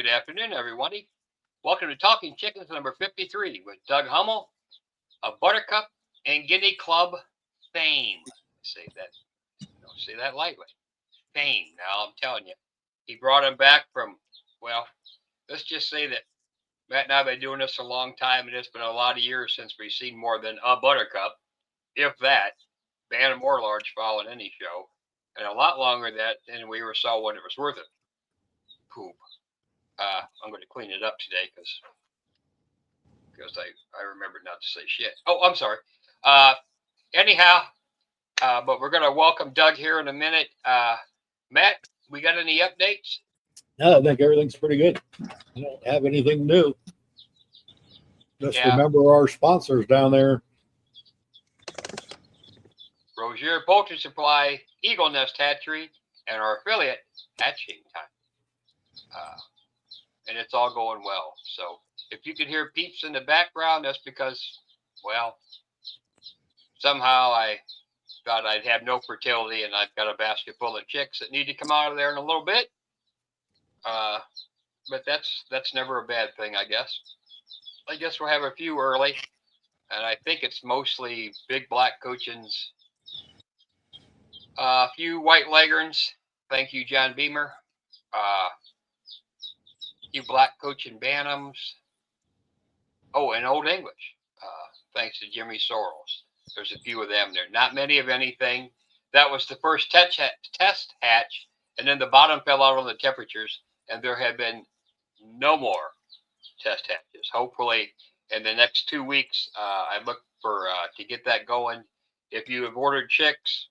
good afternoon, everybody. Welcome to Talking Chickens number 53 with Doug Hummell of Buttercup and Guinea Club fame. Say that, don't say that lightly. Fame. Now I'm telling you, he brought him back from. Well, let's just say that Matt and I have been doing this a long time, and it's been a lot of years since we've seen more than a Buttercup, if that, bantam or large fowl in any show, and a lot longer than we ever saw when it was worth it. Poop. I'm going to clean it up today because I remembered not to say shit. Oh, I'm sorry. Anyhow, but we're going to welcome Doug here in a minute. Matt, we got any updates? No, I think everything's pretty good. I don't have anything new. Just remember our sponsors down there. Rozier Poultry Supply, Eagle Nest Hatchery, and our affiliate, Hatching Time. And it's all going well. So if you can hear peeps in the background, that's because, well, somehow I thought I'd have no fertility, and I've got a basket full of chicks that need to come out of there in a little bit. But that's never a bad thing, I guess. I guess we'll have a few early, and I think it's mostly big black cochins, a few white leghorns. Thank you, John Beamer. Few black cochin bantams. Oh, and Old English. Thanks to Jimmy Sorrells. There's a few of them there. Not many of anything. That was the first test hatch, and then the bottom fell out on the temperatures, and there have been no more test hatches. Hopefully, in the next 2 weeks, I look for to get that going. If you have ordered chicks,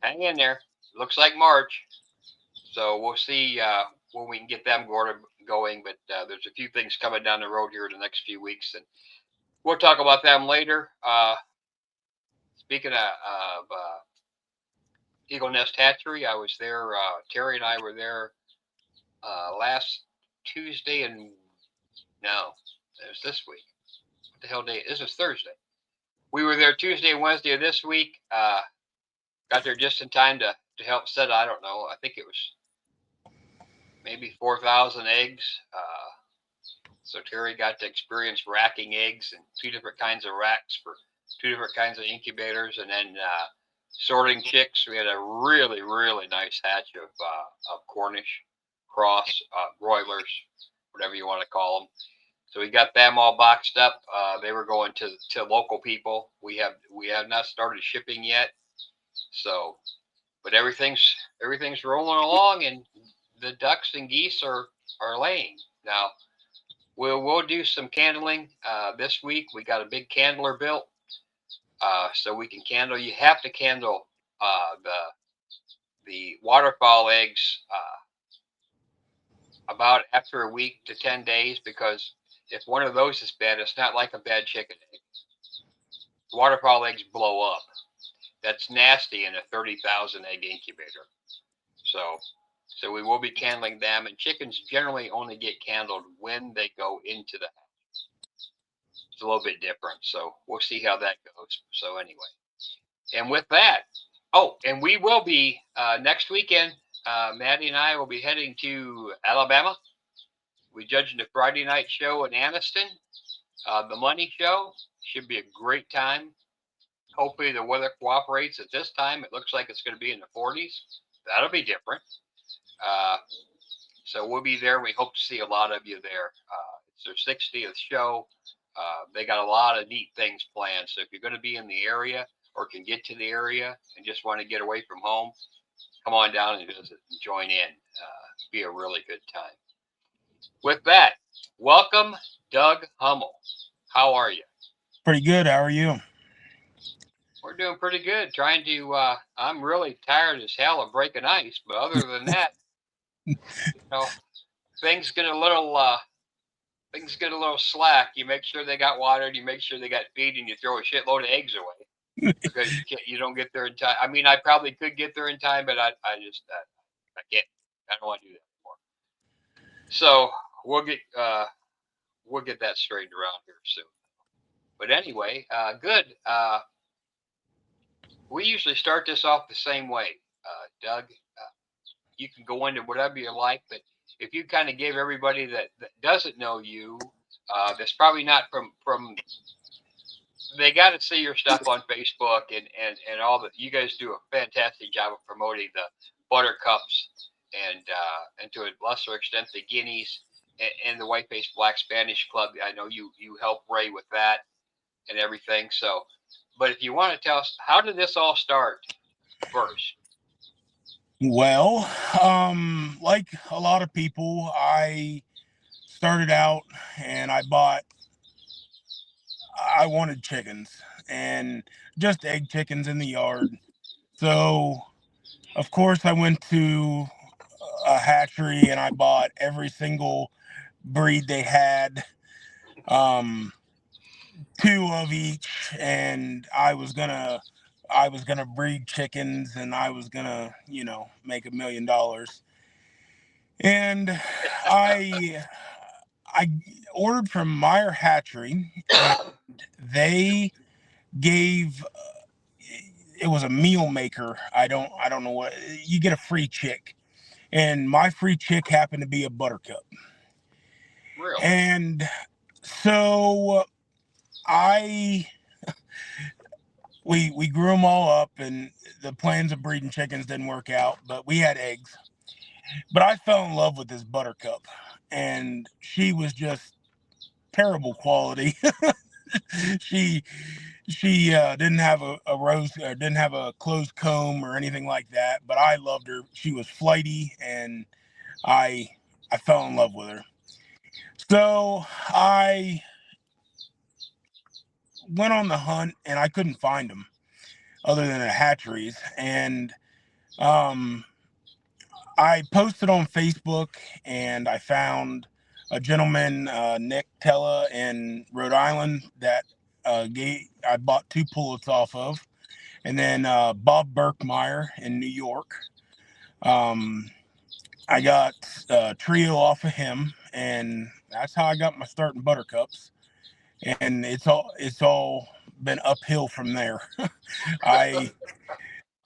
hang in there. It looks like March, so we'll see when we can get them going. But there's a few things coming down the road here in the next few weeks, and we'll talk about them later. Speaking of Eagle Nest Hatchery, I was there. Terry and I were there last Tuesday, and no, it was this week. What the hell day? This is Thursday. We were there Tuesday and Wednesday of this week. Got there just in time to help set, I don't know, I think it was maybe 4,000 eggs. So Terry got to experience racking eggs and 2 different kinds of racks for 2 different kinds of incubators, and then sorting chicks. We had a really, really nice hatch of Cornish, cross, broilers, whatever you want to call them. So we got them all boxed up. They were going to local people. We have not started shipping yet. So, but everything's rolling along, and the ducks and geese are laying now. We'll do some candling this week. We got a big candler built, so we can candle. You have to candle the waterfowl eggs about after a week to 10 days, because if one of those is bad, it's not like a bad chicken egg. Waterfowl eggs blow up. That's nasty in a 30,000 egg incubator. So we will be candling them, and chickens generally only get candled when they go into the hatch. It's a little bit different, so we'll see how that goes. So anyway, and with that, oh, and we will be next weekend. Maddie and I will be heading to Alabama. We're judging the Friday night show in Anniston. The money show should be a great time. Hopefully the weather cooperates. At this time, it looks like it's going to be in the 40s. That'll be different. So we'll be there. We hope to see a lot of you there. It's their 60th show. They got a lot of neat things planned. So if you're going to be in the area or can get to the area and just want to get away from home, come on down and visit and join in. Be a really good time. With that, welcome, Doug Hummell. How are you? Pretty good. How are you? We're doing pretty good. Trying to. I'm really tired as hell of breaking ice, but other than that, things get a little slack. You make sure they got watered. You make sure they got feed, and you throw a shitload of eggs away because you don't get there in time. I mean, I probably could get there in time, but I just I can't. I don't want to do that anymore. So we'll get that straightened around here soon. But anyway, good. We usually start this off the same way, Doug. You can go into whatever you like, but if you kind of gave everybody that doesn't know you, that's probably not from they got to see your stuff on Facebook and all that. You guys do a fantastic job of promoting the Buttercups and to a lesser extent the Guineas and the White Faced Black Spanish Club. I know you help Ray with that and everything. So, but if you want to tell us, how did this all start first? Well, like a lot of people, I started out and I wanted chickens and just egg chickens in the yard. So, of course, I went to a hatchery and I bought every single breed they had, um, two of each, and I was gonna breed chickens and I was gonna, make $1 million. And I I ordered from Meyer Hatchery, and they gave it was a meal maker. I don't know what you get a free chick, and my free chick happened to be a Buttercup, Really? and so I we grew them all up, and the plans of breeding chickens didn't work out, but we had eggs. But I fell in love with this Buttercup, and she was just terrible quality. she she didn't have a rose or didn't have a closed comb or anything like that, but I loved her. She was flighty, and I I fell in love with her. So I went on the hunt, and I couldn't find them other than at hatcheries. And um, I posted on Facebook, and I found a gentleman, Nick Tella in Rhode Island, that I bought two pullets off of, and then Bob Burkmeyer in New York. Um, I got a trio off of him, and that's how I got my start in Buttercups. And it's all been uphill from there. I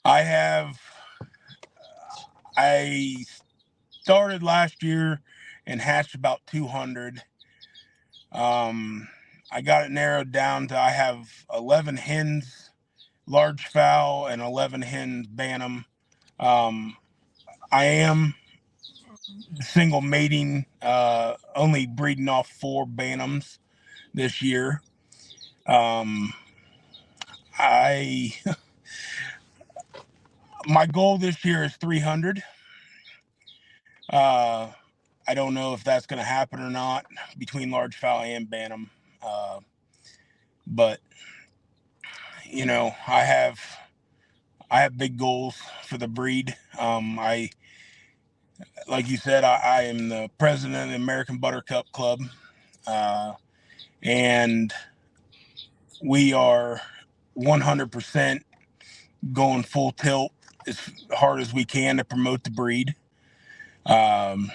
I have I started last year and hatched about 200. Um, I got it narrowed down to I have 11 hens, large fowl, and 11 hens bantam. Um, I am single mating, only breeding off 4 bantams this year. Um, I my goal this year is 300. Uh, I don't know if that's going to happen or not between large fowl and bantam, but I have big goals for the breed. I Like you said, I am the president of the American Buttercup Club, uh, and we are 100% going full tilt as hard as we can to promote the breed. Um,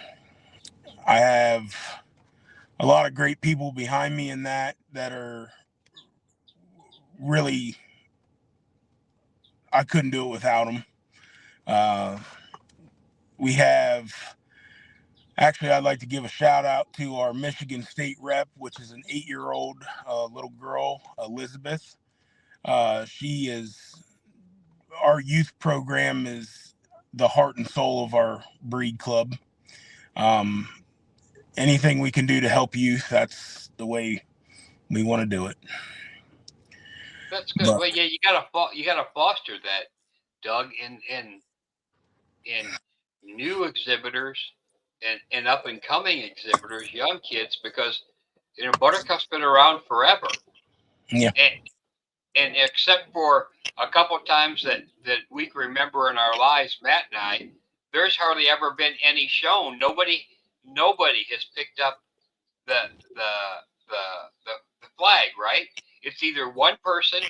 I have a lot of great people behind me in that are really, I couldn't do it without them. Uh, we have Actually, I'd like to give a shout out to our Michigan State rep, which is an 8-year-old little girl, Elizabeth. She is Our youth program is the heart and soul of our breed club. Um, Anything we can do to help youth, that's the way we want to do it. That's good. But Well, yeah, you gotta foster that, Doug, in new exhibitors and up and coming exhibitors, young kids, because Buttercup's been around forever, yeah, and except for a couple of times that we can remember in our lives, Matt and I, there's hardly ever been any shown. Nobody has picked up the the the flag, right? It's either one person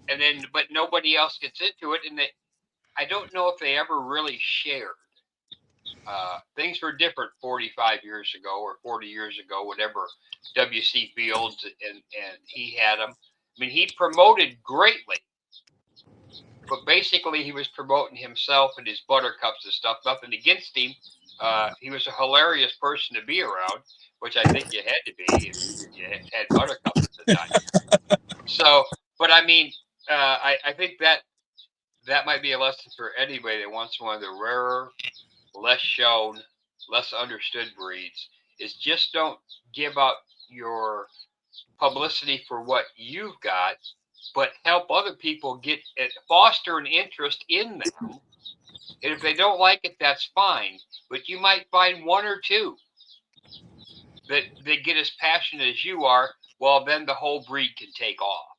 and then but nobody else gets into it, and I don't know if they ever really shared. Things were different 45 years ago or 40 years ago, whatever. W.C. Fields and he had them. I mean, he promoted greatly, but basically he was promoting himself and his Buttercups and stuff. Nothing against him, He was a hilarious person to be around, which I think you had to be if you had Buttercup at the time. So, but I mean, I think that might be a lesson for anybody that wants one of the rarer, less shown, less understood breeds. Is just don't give out your publicity for what you've got, but help other people get it, foster an interest in them. And if they don't like it, that's fine. But you might find one or two that they get as passionate as you are. Well, then the whole breed can take off.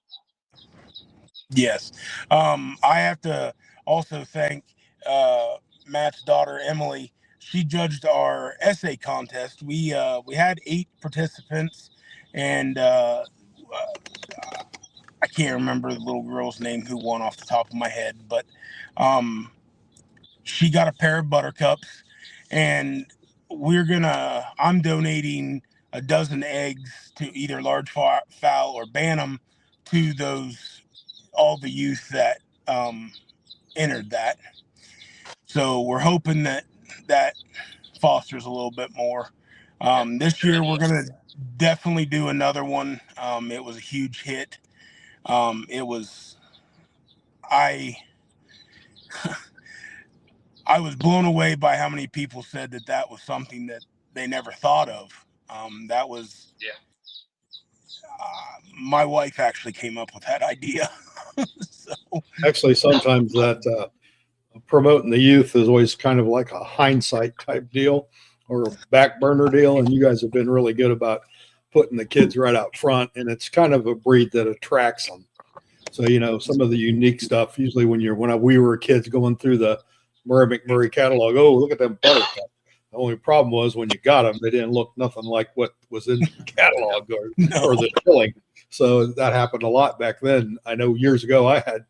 Yes. I have to also thank Matt's daughter Emily. She judged our essay contest. We had 8 participants, and I can't remember the little girl's name who won off the top of my head, but she got a pair of Buttercups, and I'm donating a dozen eggs to either large fowl or bantam to all the youth that entered that. So we're hoping that fosters a little bit more. This year we're gonna definitely do another one. It was a huge hit. It was I I was blown away by how many people said that was something that they never thought of. That was my wife actually came up with that idea. So, Actually, sometimes that promoting the youth is always kind of like a hindsight type deal or a back burner deal. And you guys have been really good about putting the kids right out front. And it's kind of a breed that attracts them. So, some of the unique stuff, usually when we were kids going through the Murray McMurray catalog, oh, look at them Buttercup. The only problem was when you got them, they didn't look nothing like what was in the catalog or the killing. So that happened a lot back then. I know years ago I had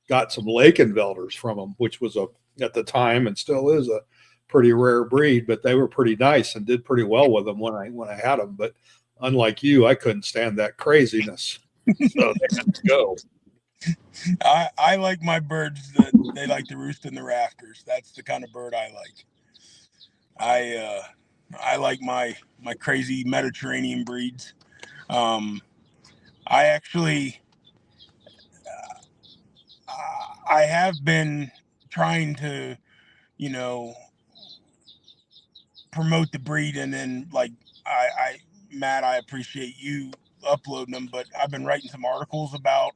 got some Lakenvelders from them, which was at the time and still is a pretty rare breed, but they were pretty nice and did pretty well with them when I had them. But unlike you, I couldn't stand that craziness. So they had to go. I like my birds that they like to roost in the rafters. That's the kind of bird I like. I like my crazy Mediterranean breeds. I actually I have been trying to, promote the breed, and then like Matt, I appreciate you uploading them, but I've been writing some articles about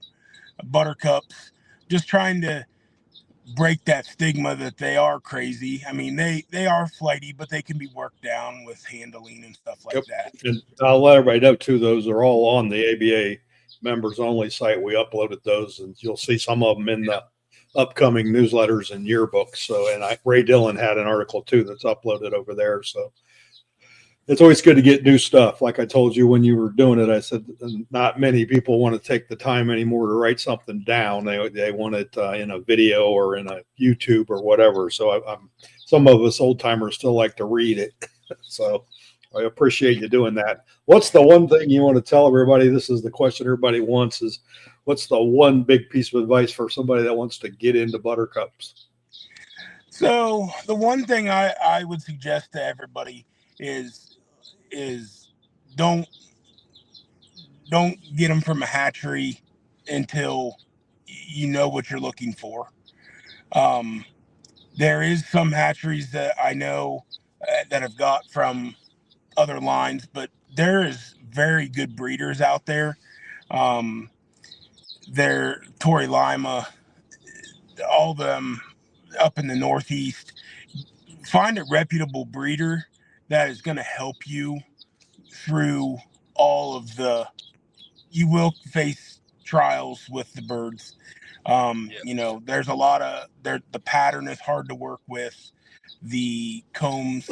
Buttercups, just trying to break that stigma that they are crazy. I mean, they are flighty, but they can be worked down with handling and stuff like that. And I'll let everybody know too, those are all on the ABA members only site. We uploaded those, and you'll see some of them in the upcoming newsletters and yearbooks. So, and Ray Dillon had an article too that's uploaded over there. So it's always good to get new stuff. Like I told you when you were doing it, I said not many people want to take the time anymore to write something down. They want it in a video or in a YouTube or whatever. So some of us old timers still like to read it. So I appreciate you doing that. What's the one thing you want to tell everybody? This is the question everybody wants: is what's the one big piece of advice for somebody that wants to get into Buttercups? So the one thing I would suggest to everybody is don't get them from a hatchery until you know what you're looking for. There is some hatcheries that I know that have got from other lines, but there is very good breeders out there. They're Torrey Lima, all of them up in the Northeast. Find a reputable breeder that is going to help you through all of you will face trials with the birds. There's a lot of the pattern is hard to work with. The combs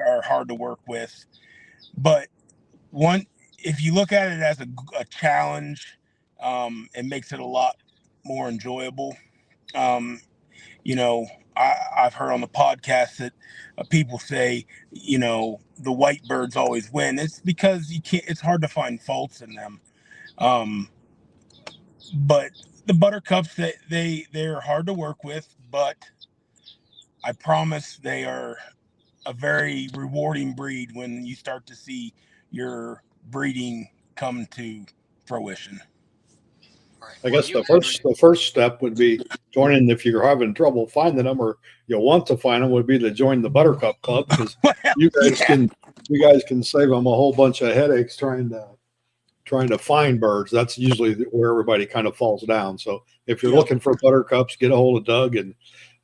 are hard to work with, but if you look at it as a challenge, it makes it a lot more enjoyable. I've heard on the podcast that people say, the white birds always win. It's because it's hard to find faults in them. But the Buttercups, they're hard to work with, but I promise they are a very rewarding breed when you start to see your breeding come to fruition. I guess the first step would be joining. If you're having trouble finding them, or you want to find them, would be to join the Buttercup Club, because Well, you guys yeah. can save them a whole bunch of headaches trying to find birds. That's usually where everybody kind of falls down. So if you're Yep. looking for buttercups, get a hold of Doug, and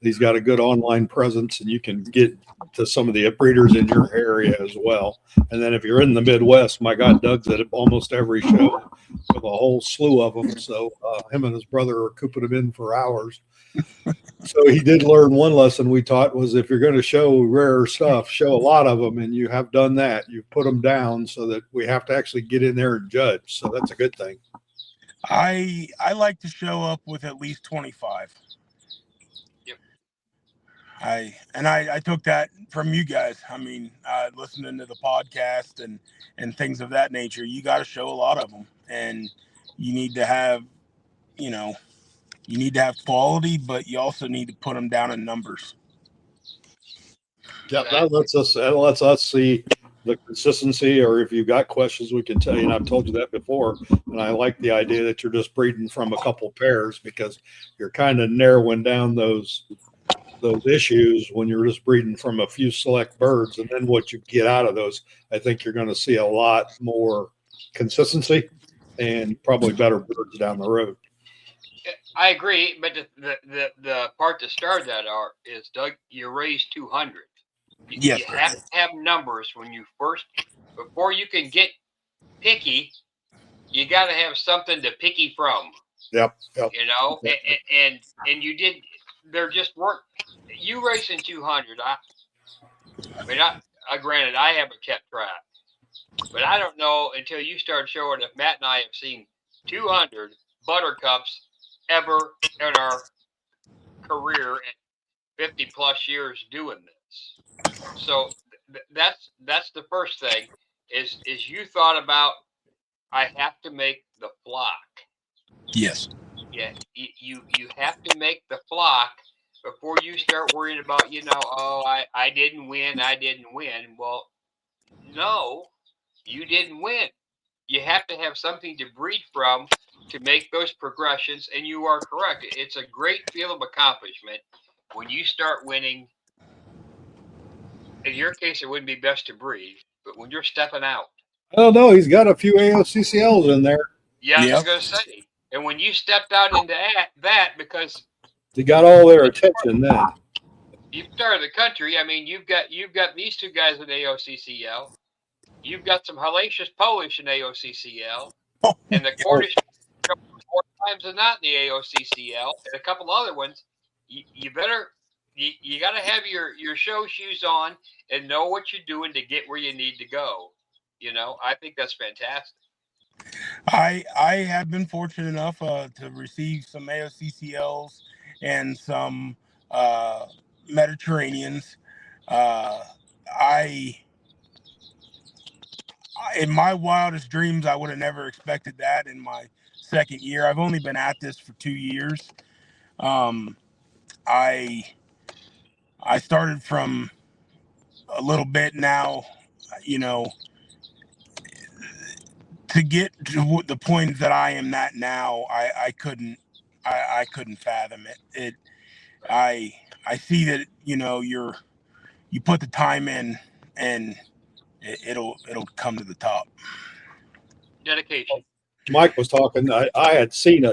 he's got a good online presence, and you can get to some of the breeders in your area as well. And then if you're in the Midwest, my God, Doug's at almost every show with a whole slew of them. So him and his brother are cooping them in for hours. So he did learn one lesson we taught was, if you're going to show rare stuff, show a lot of them, and you have done that. You've put them down so that we have to actually get in there and judge. So that's a good thing. I like to show up with at least 25. Yep. I took that from you guys. I mean, listening to the podcast and things of that nature, you got to show a lot of them, and you need to have, you need to have quality, but you also need to put them down in numbers. Yeah, that lets us see the consistency, or if you've got questions, we can tell you. And I've told you that before. And I like the idea that you're just breeding from a couple pairs, because you're kind of narrowing down those issues when you're just breeding from a few select birds. And then what you get out of those, I think you're going to see a lot more consistency and probably better birds down the road. I agree, but the part to start that is, Doug, you raised 200. Yes, You sir. have to have numbers when you first, before you can get picky. You got to have something to picky from. Yep. And you did. There just weren't. You racing 200. Granted, I haven't kept track, but I don't know until you start showing if Matt and I have seen 200 buttercups ever in our career and 50 plus years doing this. So that's the first thing is you thought about, I have to make the flock. Yes. Yeah, you have to make the flock before you start worrying about, I didn't win. Well, no, you didn't win. You have to have something to breed from to make those progressions. And you are correct. It's a great feel of accomplishment when you start winning. In your case, it wouldn't be best to breed, but when you're stepping out. Oh, no, he's got a few AOCCLs in there. Yeah, I was Yep. going to say. And when you stepped out into that, because He got all their attention then. you started the country. I mean, you've got these two guys in AOCCL. You've got some hellacious Polish in AOCCL, and the Cornish more times than not in the AOCCL, and a couple other ones. You got to have your show shoes on and know what you're doing to get where you need to go. I think that's fantastic. I have been fortunate enough to receive some AOCCLs and some Mediterraneans. In my wildest dreams, I would have never expected that in my second year. I've only been at this for 2 years. I started from a little bit now, to get to the point that I am at now. I couldn't fathom it. I see that, you put the time in, and it'll come to the top. Dedication. Mike was talking. I had seen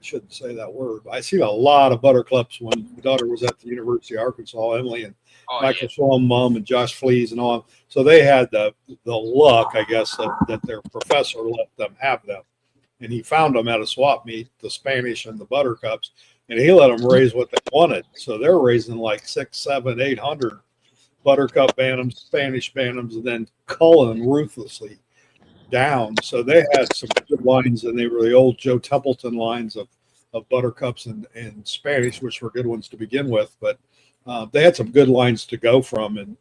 shouldn't say that word. I seen a lot of buttercups when my daughter was at the University of Arkansas, Emily and Michael Schwalm, mom, and Josh Flees and all. So they had the luck, I guess, that their professor let them have them. And he found them at a swap meet, the Spanish and the buttercups, and he let them raise what they wanted. So they're raising like 600, 700, 800 buttercup bantams, Spanish bantams, and then culling ruthlessly down. So they had some good lines, and they were the old Joe Templeton lines of buttercups and Spanish, which were good ones to begin with. But they had some good lines to go from, and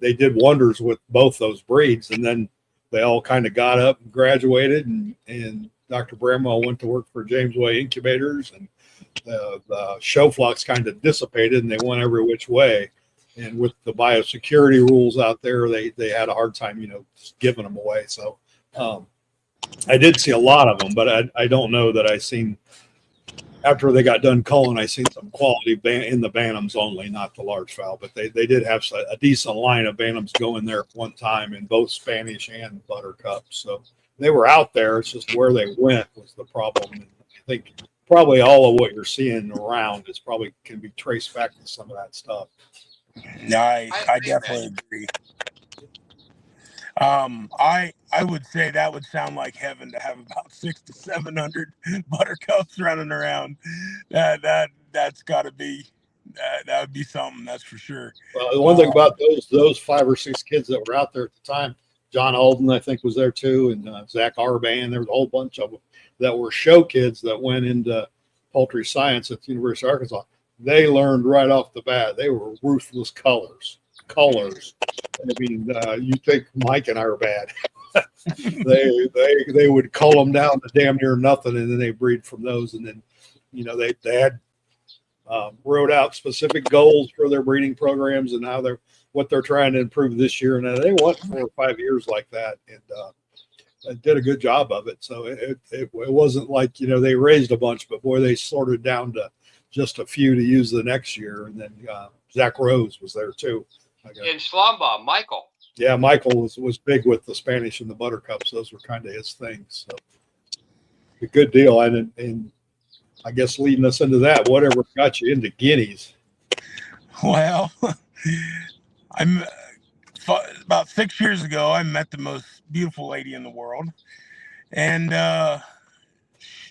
they did wonders with both those breeds. And then they all kind of got up and graduated, and Dr. Bramwell went to work for James Way Incubators, and the show flocks kind of dissipated, and they went every which way. And with the biosecurity rules out there, they had a hard time, just giving them away. So I did see a lot of them, but I don't know that I seen after they got done culling. I seen some quality in the Bantams only, not the large fowl, but they did have a decent line of Bantams going there at one time in both Spanish and Buttercup. So they were out there. It's just where they went was the problem. And I think probably all of what you're seeing around is probably can be traced back to some of that stuff. No, I definitely agree. I would say that would sound like heaven to have about 600 to 700 buttercups running around. That's got to be that would be something, that's for sure. Well, the one thing about those 5 or 6 kids that were out there at the time, John Alden, I think, was there too, and Zach Arban. There was a whole bunch of them that were show kids that went into poultry science at the University of Arkansas. They learned right off the bat. They were ruthless cullers. I mean, you think Mike and I are bad. they would cull them down to damn near nothing, and then they breed from those. And then, they had wrote out specific goals for their breeding programs and how what they're trying to improve this year. And they went 4 or 5 years like that, and did a good job of it. So it wasn't like, they raised a bunch, but boy, they sorted down to just a few to use the next year. And then Zach Rose was there too. In Slumba, Michael. Yeah, Michael was big with the Spanish and the Buttercups. Those were kind of his things. So a good deal. And I guess leading us into that, whatever got you into guineas? Well, I'm about 6 years ago, I met the most beautiful lady in the world, and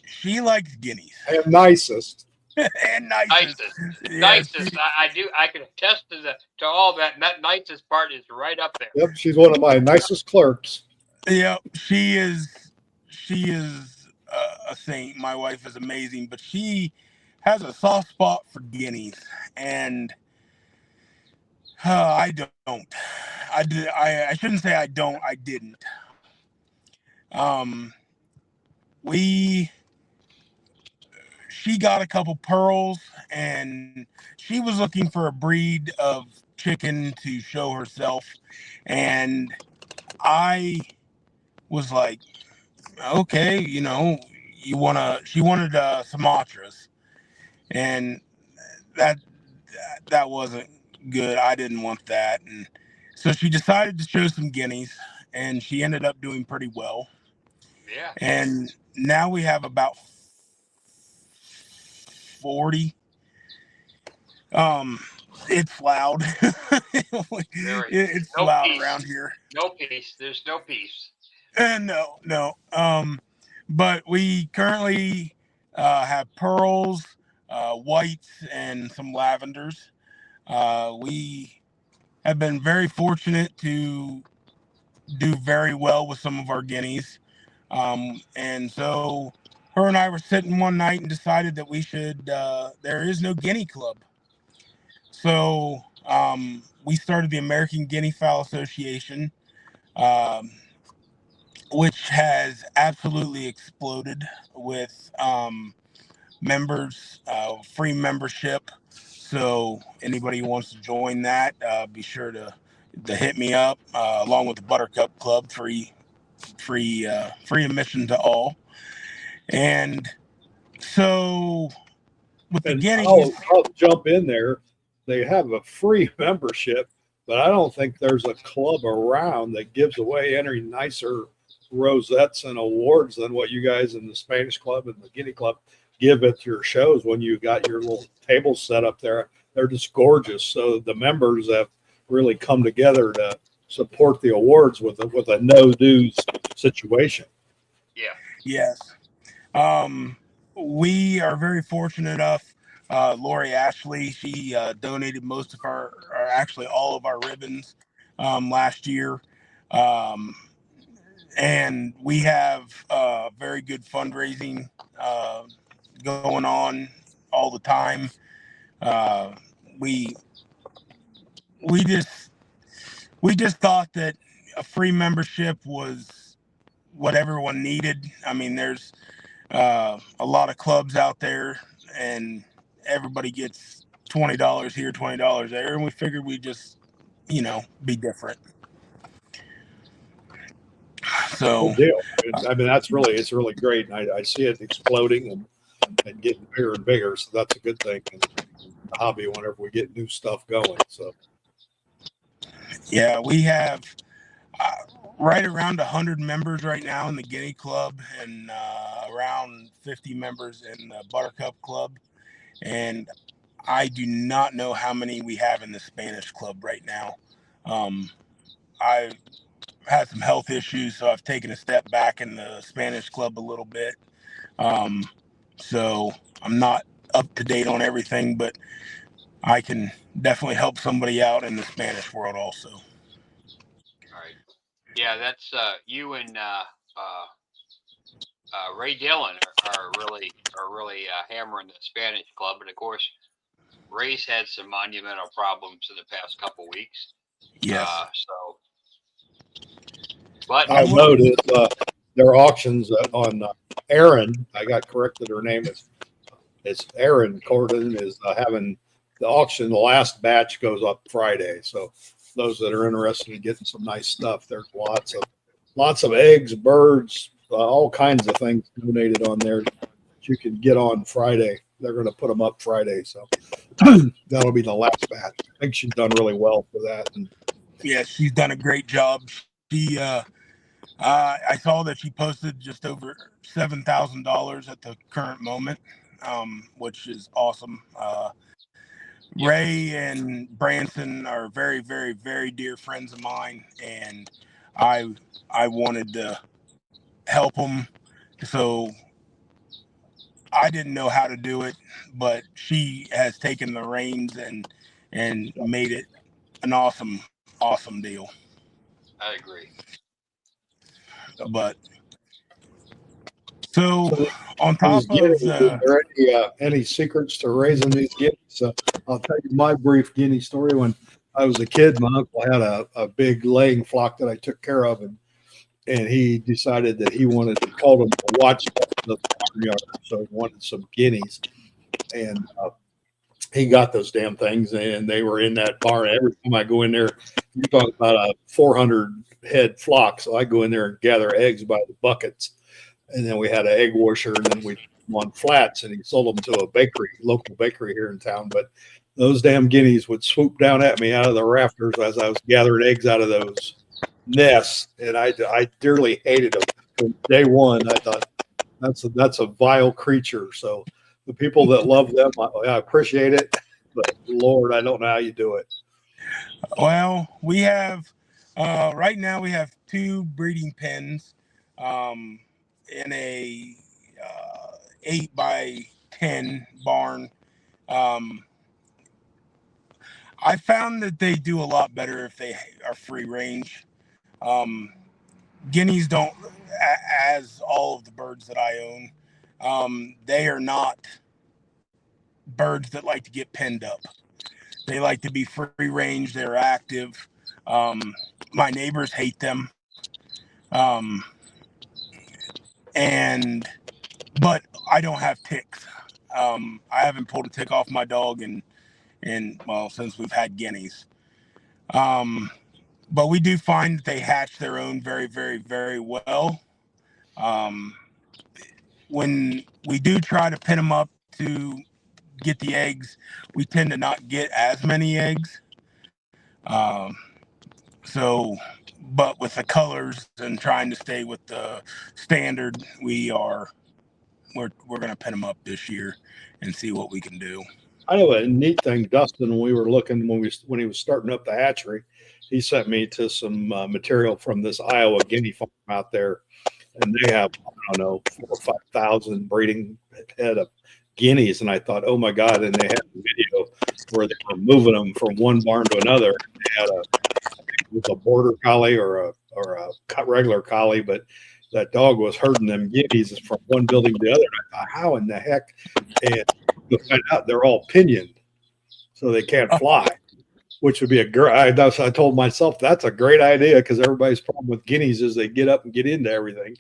she likes guineas. And nicest. And nicest. Nicest. I can attest to all that. And that nicest part is right up there. Yep, she's one of my nicest clerks. Yeah, she is a saint. My wife is amazing, but she has a soft spot for guineas, and I don't. I shouldn't say I don't. I didn't. She got a couple pearls, and she was looking for a breed of chicken to show herself, and I was like, okay, she wanted Sumatras, and that wasn't good. I didn't want that, and so she decided to show some guineas, and she ended up doing pretty well. Yeah. And now we have about 40. It's loud. It's loud peace around here. No peace. There's no peace. No. But we currently have pearls, whites, and some lavenders. We have been very fortunate to do very well with some of our guineas. And so her and I were sitting one night and decided that we should, there is no Guinea Club. So we started the American Guinea Fowl Association, which has absolutely exploded with members, free membership. So anybody who wants to join that, be sure to hit me up, along with the Buttercup Club, free admission to all. And so with the guineas, I'll jump in there. They have a free membership, but I don't think there's a club around that gives away any nicer rosettes and awards than what you guys in the Spanish Club and the Guinea Club give at your shows when you got your little tables set up there. They're just gorgeous. So the members have really come together to support the awards with a no dues situation. Yeah. Yes. We are very fortunate enough. Lori Ashley, she donated most of actually all of our ribbons last year. And we have very good fundraising going on all the time. We just thought that a free membership was what everyone needed. I mean, there's a lot of clubs out there, and everybody gets $20 here, $20 there, and we figured we'd just, be different. So Good deal. I mean, it's really great. And I see it exploding and getting bigger and bigger. So that's a good thing in the hobby whenever we get new stuff going. So, yeah, we have right around 100 members right now in the Guinea Club, and around 50 members in the Buttercup Club. And I do not know how many we have in the Spanish Club right now. I've had some health issues, so I've taken a step back in the Spanish Club a little bit. So I'm not up to date on everything, but I can definitely help somebody out in the Spanish world also. All right. Yeah, that's you and Ray Dillon are really hammering the Spanish Club, and of course, Ray's had some monumental problems in the past couple weeks. Yes. But I noticed their auctions on Erin. I got corrected. Her name is Erin Corden is having the auction. The last batch goes up Friday. So those that are interested in getting some nice stuff, there's lots of eggs, birds, all kinds of things donated on there that you can get on Friday. They're going to put them up Friday. So that'll be the last batch. I think she's done really well for that. And yeah, she's done a great job. She, I saw that she posted just over $7,000 at the current moment, which is awesome. Ray and Branson are very, very, very dear friends of mine, and I wanted to help them. So I didn't know how to do it, but she has taken the reins and made it an awesome deal. I agree. But so on top these guineas, of is there any secrets to raising these guineas? So I'll tell you my brief guinea story. When I was a kid, my uncle had a big laying flock that I took care of, and he decided that he wanted to call them to watch the yard, so he wanted some guineas, and he got those damn things, and they were in that barn. Every time I go in there, you're talking about a 400 head flock, so I go in there and gather eggs by the buckets. And then we had an egg washer, and then we on flats, and he sold them to a bakery, local bakery here in town. But those damn guineas would swoop down at me out of the rafters as I was gathering eggs out of those nests, and I dearly hated them. From day one, I thought that's a vile creature. So the people that love them, I appreciate it, but Lord, I don't know how you do it. well, we have right now we have 2 breeding pens. In a 8x10 barn. I found that they do a lot better if they are free range. Guineas don't, as all of the birds that I own, they are not birds that like to get penned up. They like to be free range. They're active. My neighbors hate them. But I don't have ticks. I haven't pulled a tick off my dog since we've had guineas. But we do find that they hatch their own very, very, very well. When we do try to pin them up to get the eggs, we tend to not get as many eggs. But with the colors and trying to stay with the standard, we're going to pin them up this year and see what we can do. I know a neat thing, Dustin. When we were looking when he was starting up the hatchery, he sent me to some material from this Iowa guinea farm out there, and they have 4,000 or 5,000 breeding head of guineas. And I thought, oh my God! And they had a video where they were moving them from one barn to another. They had a border collie or a regular collie, but that dog was herding them guineas from one building to the other. And I thought, how in the heck? And to find out they're all pinioned, so they can't fly, which would be a great. I told myself that's a great idea, because everybody's problem with guineas is they get up and get into everything.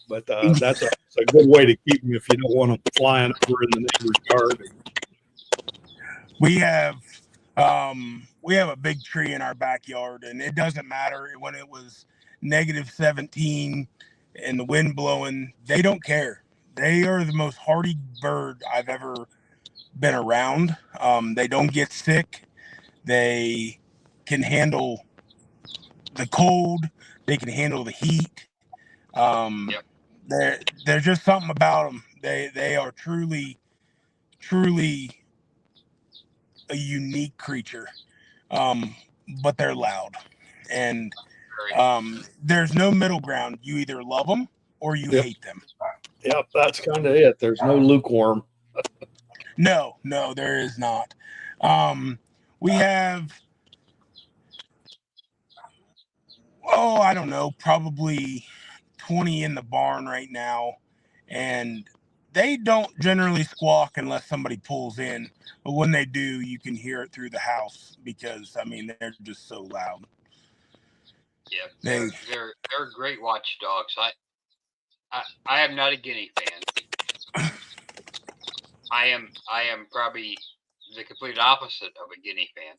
But that's a good way to keep them if you don't want them flying over in the neighbor's yard. We have a big tree in our backyard, and it doesn't matter when it was -17 and the wind blowing. They don't care. They are the most hardy bird I've ever been around. They don't get sick. They can handle the cold. They can handle the heat. Yep. There's just something about them. They are truly a unique creature. But they're loud, and there's no middle ground. You either love them or you Yep. hate them. Yep, that's kind of it. There's no lukewarm. No, there is not. We have, I don't know, probably 20 in the barn right now, and they don't generally squawk unless somebody pulls in. But when they do, you can hear it through the house because they're just so loud. Yeah, they're great watchdogs. I am not a Guinea fan. I am probably the complete opposite of a Guinea fan.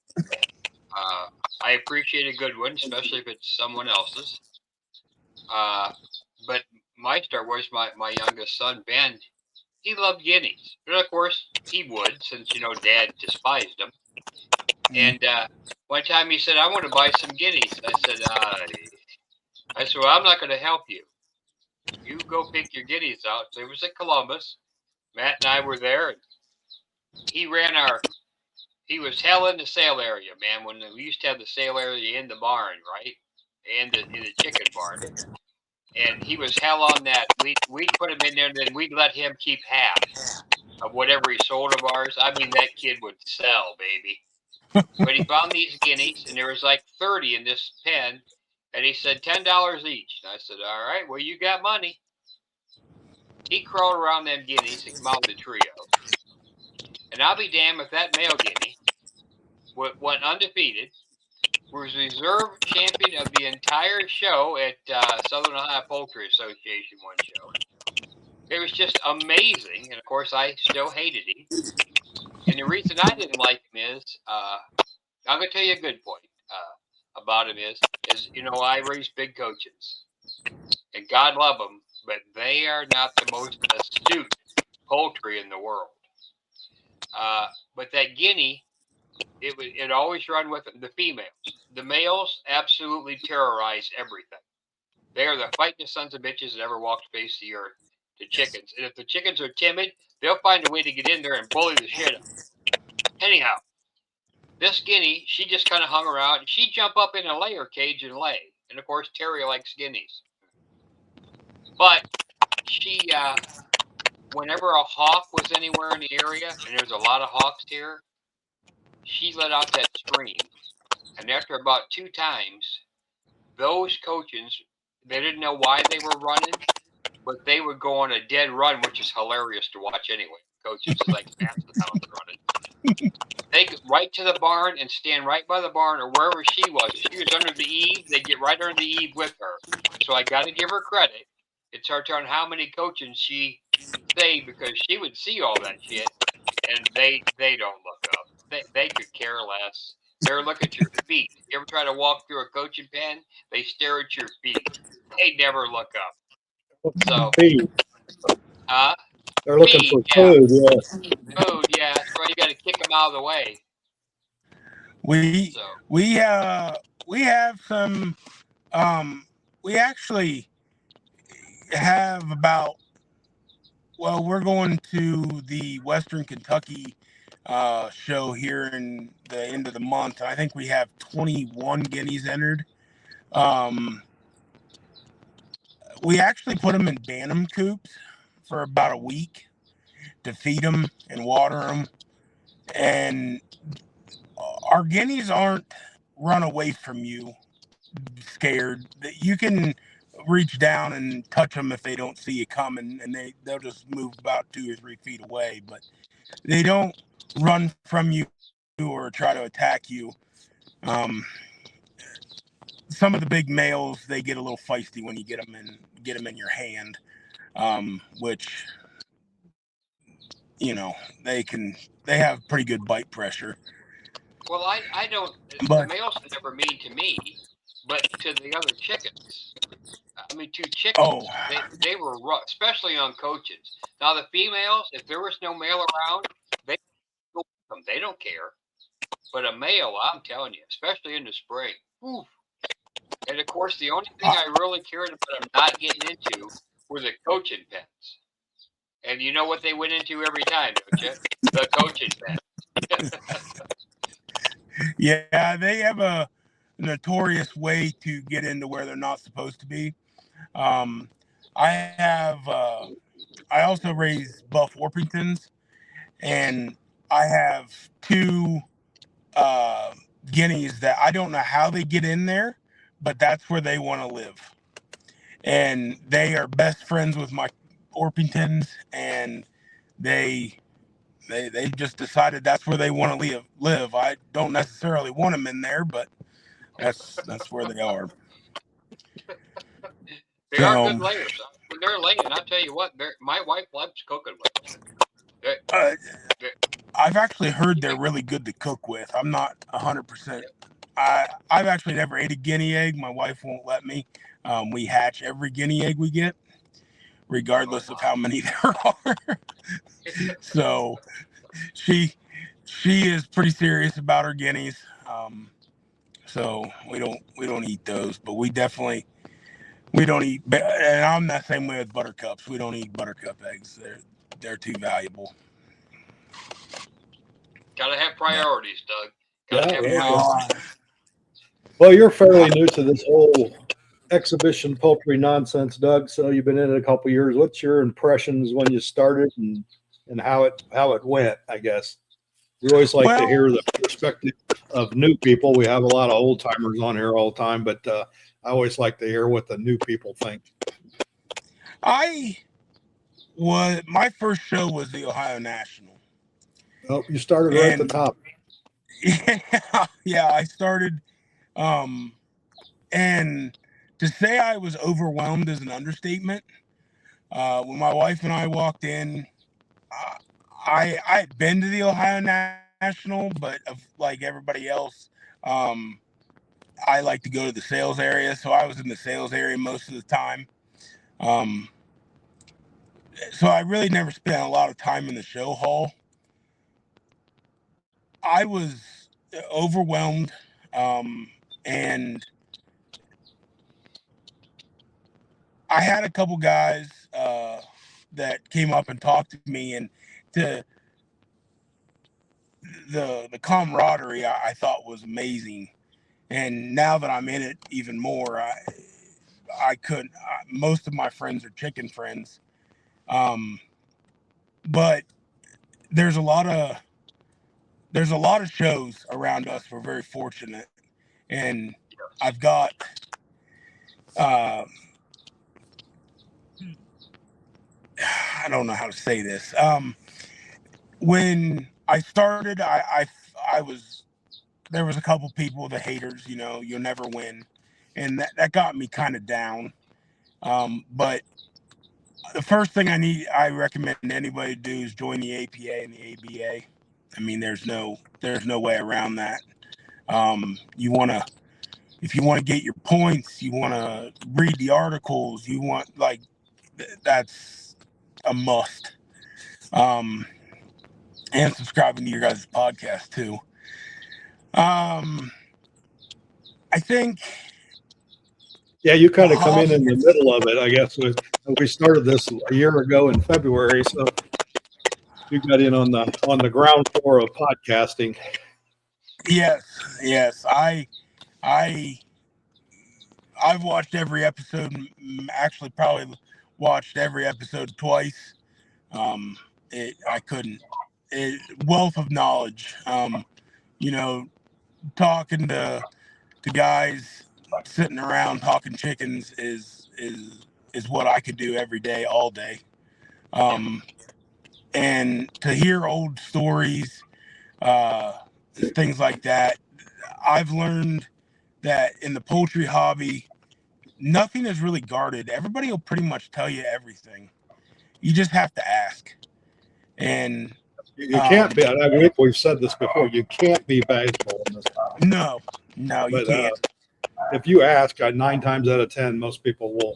I appreciate a good one, especially if it's someone else's. But my star was my youngest son, Ben. He loved guineas. But of course, he would, since, Dad despised them. And one time he said, I want to buy some guineas. I said, well, I'm not going to help you. You go pick your guineas out. So it was at Columbus. Matt and I were there. And he was hell in the sale area, man. When we used to have the sale area in the barn, right? And in the chicken barn. And he was hell on that. We'd put him in there, and then we'd let him keep half of whatever he sold of ours. I mean, that kid would sell, baby. But he found these guineas, and there was like 30 in this pen, and he said $10 each. And I said, all right, well, you got money. He crawled around them guineas and come out with a trio. And I'll be damned if that male guinea went undefeated, was reserve champion of the entire show at Southern Ohio Poultry Association one show. It was just amazing. And, of course, I still hated him. And the reason I didn't like him is, I'm going to tell you a good point about him is, I raised big cochins. And God love them, but they are not the most astute poultry in the world. But that guinea, it always run with the females. The males absolutely terrorize everything. They are the fightingest sons of bitches that ever walked the face of the earth to chickens. And if the chickens are timid, they'll find a way to get in there and bully the shit out. Anyhow, this guinea, she just kind of hung around. And she'd jump up in a layer cage and lay. And of course, Terry likes guineas. But she, whenever a hawk was anywhere in the area, and there's a lot of hawks here, she let out that scream. And after about 2 times, those cochins, they didn't know why they were running, but they would go on a dead run, which is hilarious to watch anyway. Coaches is like fast hounds running. They get right to the barn and stand right by the barn or wherever she was. If she was under the eave, they get right under the eave with her. So I got to give her credit. It's hard to tell how many coachings she saved because she would see all that shit, and they don't look up. They could care less. They're looking at your feet. You ever try to walk through a coaching pen? They stare at your feet. They never look up. So, Feed. They're looking feed, for yeah. food. Yeah. Food, yeah. That's why you got to kick them out of the way. We have some. We actually have about. Well, we're going to the Western Kentucky show here in the end of the month. I think we have 21 guineas entered. We actually put them in Bantam coops for about a week to feed them and water them. And our guineas aren't run away from you scared. You can reach down and touch them if they don't see you coming, and they'll just move about 2 or 3 feet away, but they don't run from you or try to attack you. Some of the big males, they get a little feisty when you get them in your hand, which they have pretty good bite pressure. Well, I don't. The But males are never mean to me, but to the other chickens. I mean, to oh, chickens, they were rough, especially on coaches. Now the females, if there was no male around, they go with them. They don't care. But a male, I'm telling you, especially in the spring. Oof. And of course, the only thing I really cared about them not getting into were the coaching pens. And you know what they went into every time, don't you? The coaching pen. yeah, they have a notorious way to get into where they're not supposed to be. Um, I have. I also raise Buff Orpingtons, and I have two guineas that I don't know how they get in there, but that's where they want to live. And they are best friends with my Orpingtons, and they just decided that's where they want to live. I don't necessarily want them in there, but that's where they are. They are So good layers. When they're laying, I'll tell you what, my wife loves cooking with them. uh, They, I've actually heard they're really good to cook with. I'm not 100%. I've actually never ate a guinea egg. My wife won't let me. We hatch every guinea egg we get, regardless of how many there are. So she is pretty serious about her guineas. So we don't eat those, but we don't eat. And I'm the same way with buttercups. We don't eat buttercup eggs. They're too valuable. Gotta have priorities, Doug. Yeah, Gotta have there you go. priorities. Well, you're fairly new to this whole exhibition poultry nonsense, Doug. So you've been in it a couple of years. What's your impressions when you started and how it went? I guess we always like to hear Well, the perspective of new people. We have a lot of old timers on here all the time, but I always like to hear what the new people think. my first show was the Ohio National. Oh, you started right at the And top. yeah, I started, and to say I was overwhelmed is an understatement. When my wife and I walked in, uh, I had been to the Ohio National, but like everybody else, um, I like to go to the sales area, so I was in the sales area most of the time. Um, so I really never spent a lot of time in the show hall. I was overwhelmed, and I had a couple guys that came up and talked to me, and to the camaraderie I thought was amazing. And now that I'm in it even more, I couldn't. Most of my friends are chicken friends, um, but there's a lot of shows around us. We're very fortunate, and I've got. Uh, I don't know how to say this. When I started, I was there was a couple people, the haters, you'll never win, and that got me kind of down. But the first thing I recommend anybody to do is join the APA and the ABA. I mean, there's no way around that. You want to If you want to get your points, you want to read the articles, you want that's a must. Um, and subscribing to your guys' podcast too. I think. Yeah, you kind of come in hobby the middle of it, I guess. We started this a year ago in February, so you got in on the ground floor of podcasting. Yes. I've watched every episode. Actually, probably watched every episode twice. I couldn't. Wealth of knowledge. You know, talking to guys sitting around talking chickens is what I could do every day, all day. And to hear old stories, things like that, I've learned that in the poultry hobby, nothing is really guarded. Everybody will pretty much tell you everything. You just have to ask. And You can't be. We've said this before. You can't be bashful in this. no, you But can't. if you ask, 9 times out of 10, most people will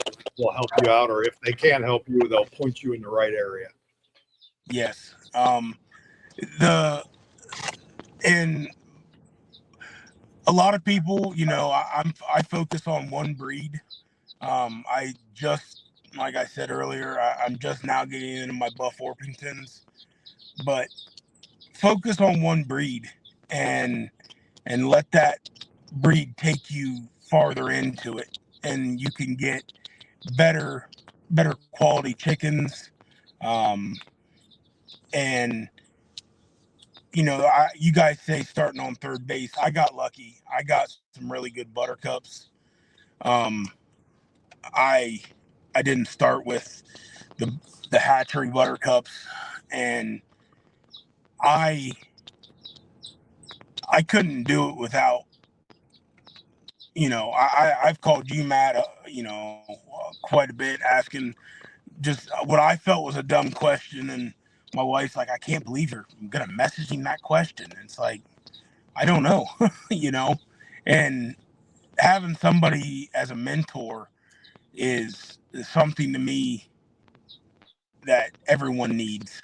help you out, or if they can't help you, they'll point you in the right area. Yes. And a lot of people, I focus on one breed. I just, like I said earlier, I'm just now getting into my Buff Orpingtons, but focus on one breed and let that breed take you farther into it, and you can get better quality chickens. And you guys say starting on third base. I got lucky. I got some really good Buttercups. I didn't start with the hatchery Buttercups, and I couldn't do it without. I've called you, Matt, quite a bit, asking just what I felt was a dumb question, and my wife's like, "I can't believe you're gonna message him that question." And it's like, I don't know, and having somebody as a mentor is something to me that everyone needs.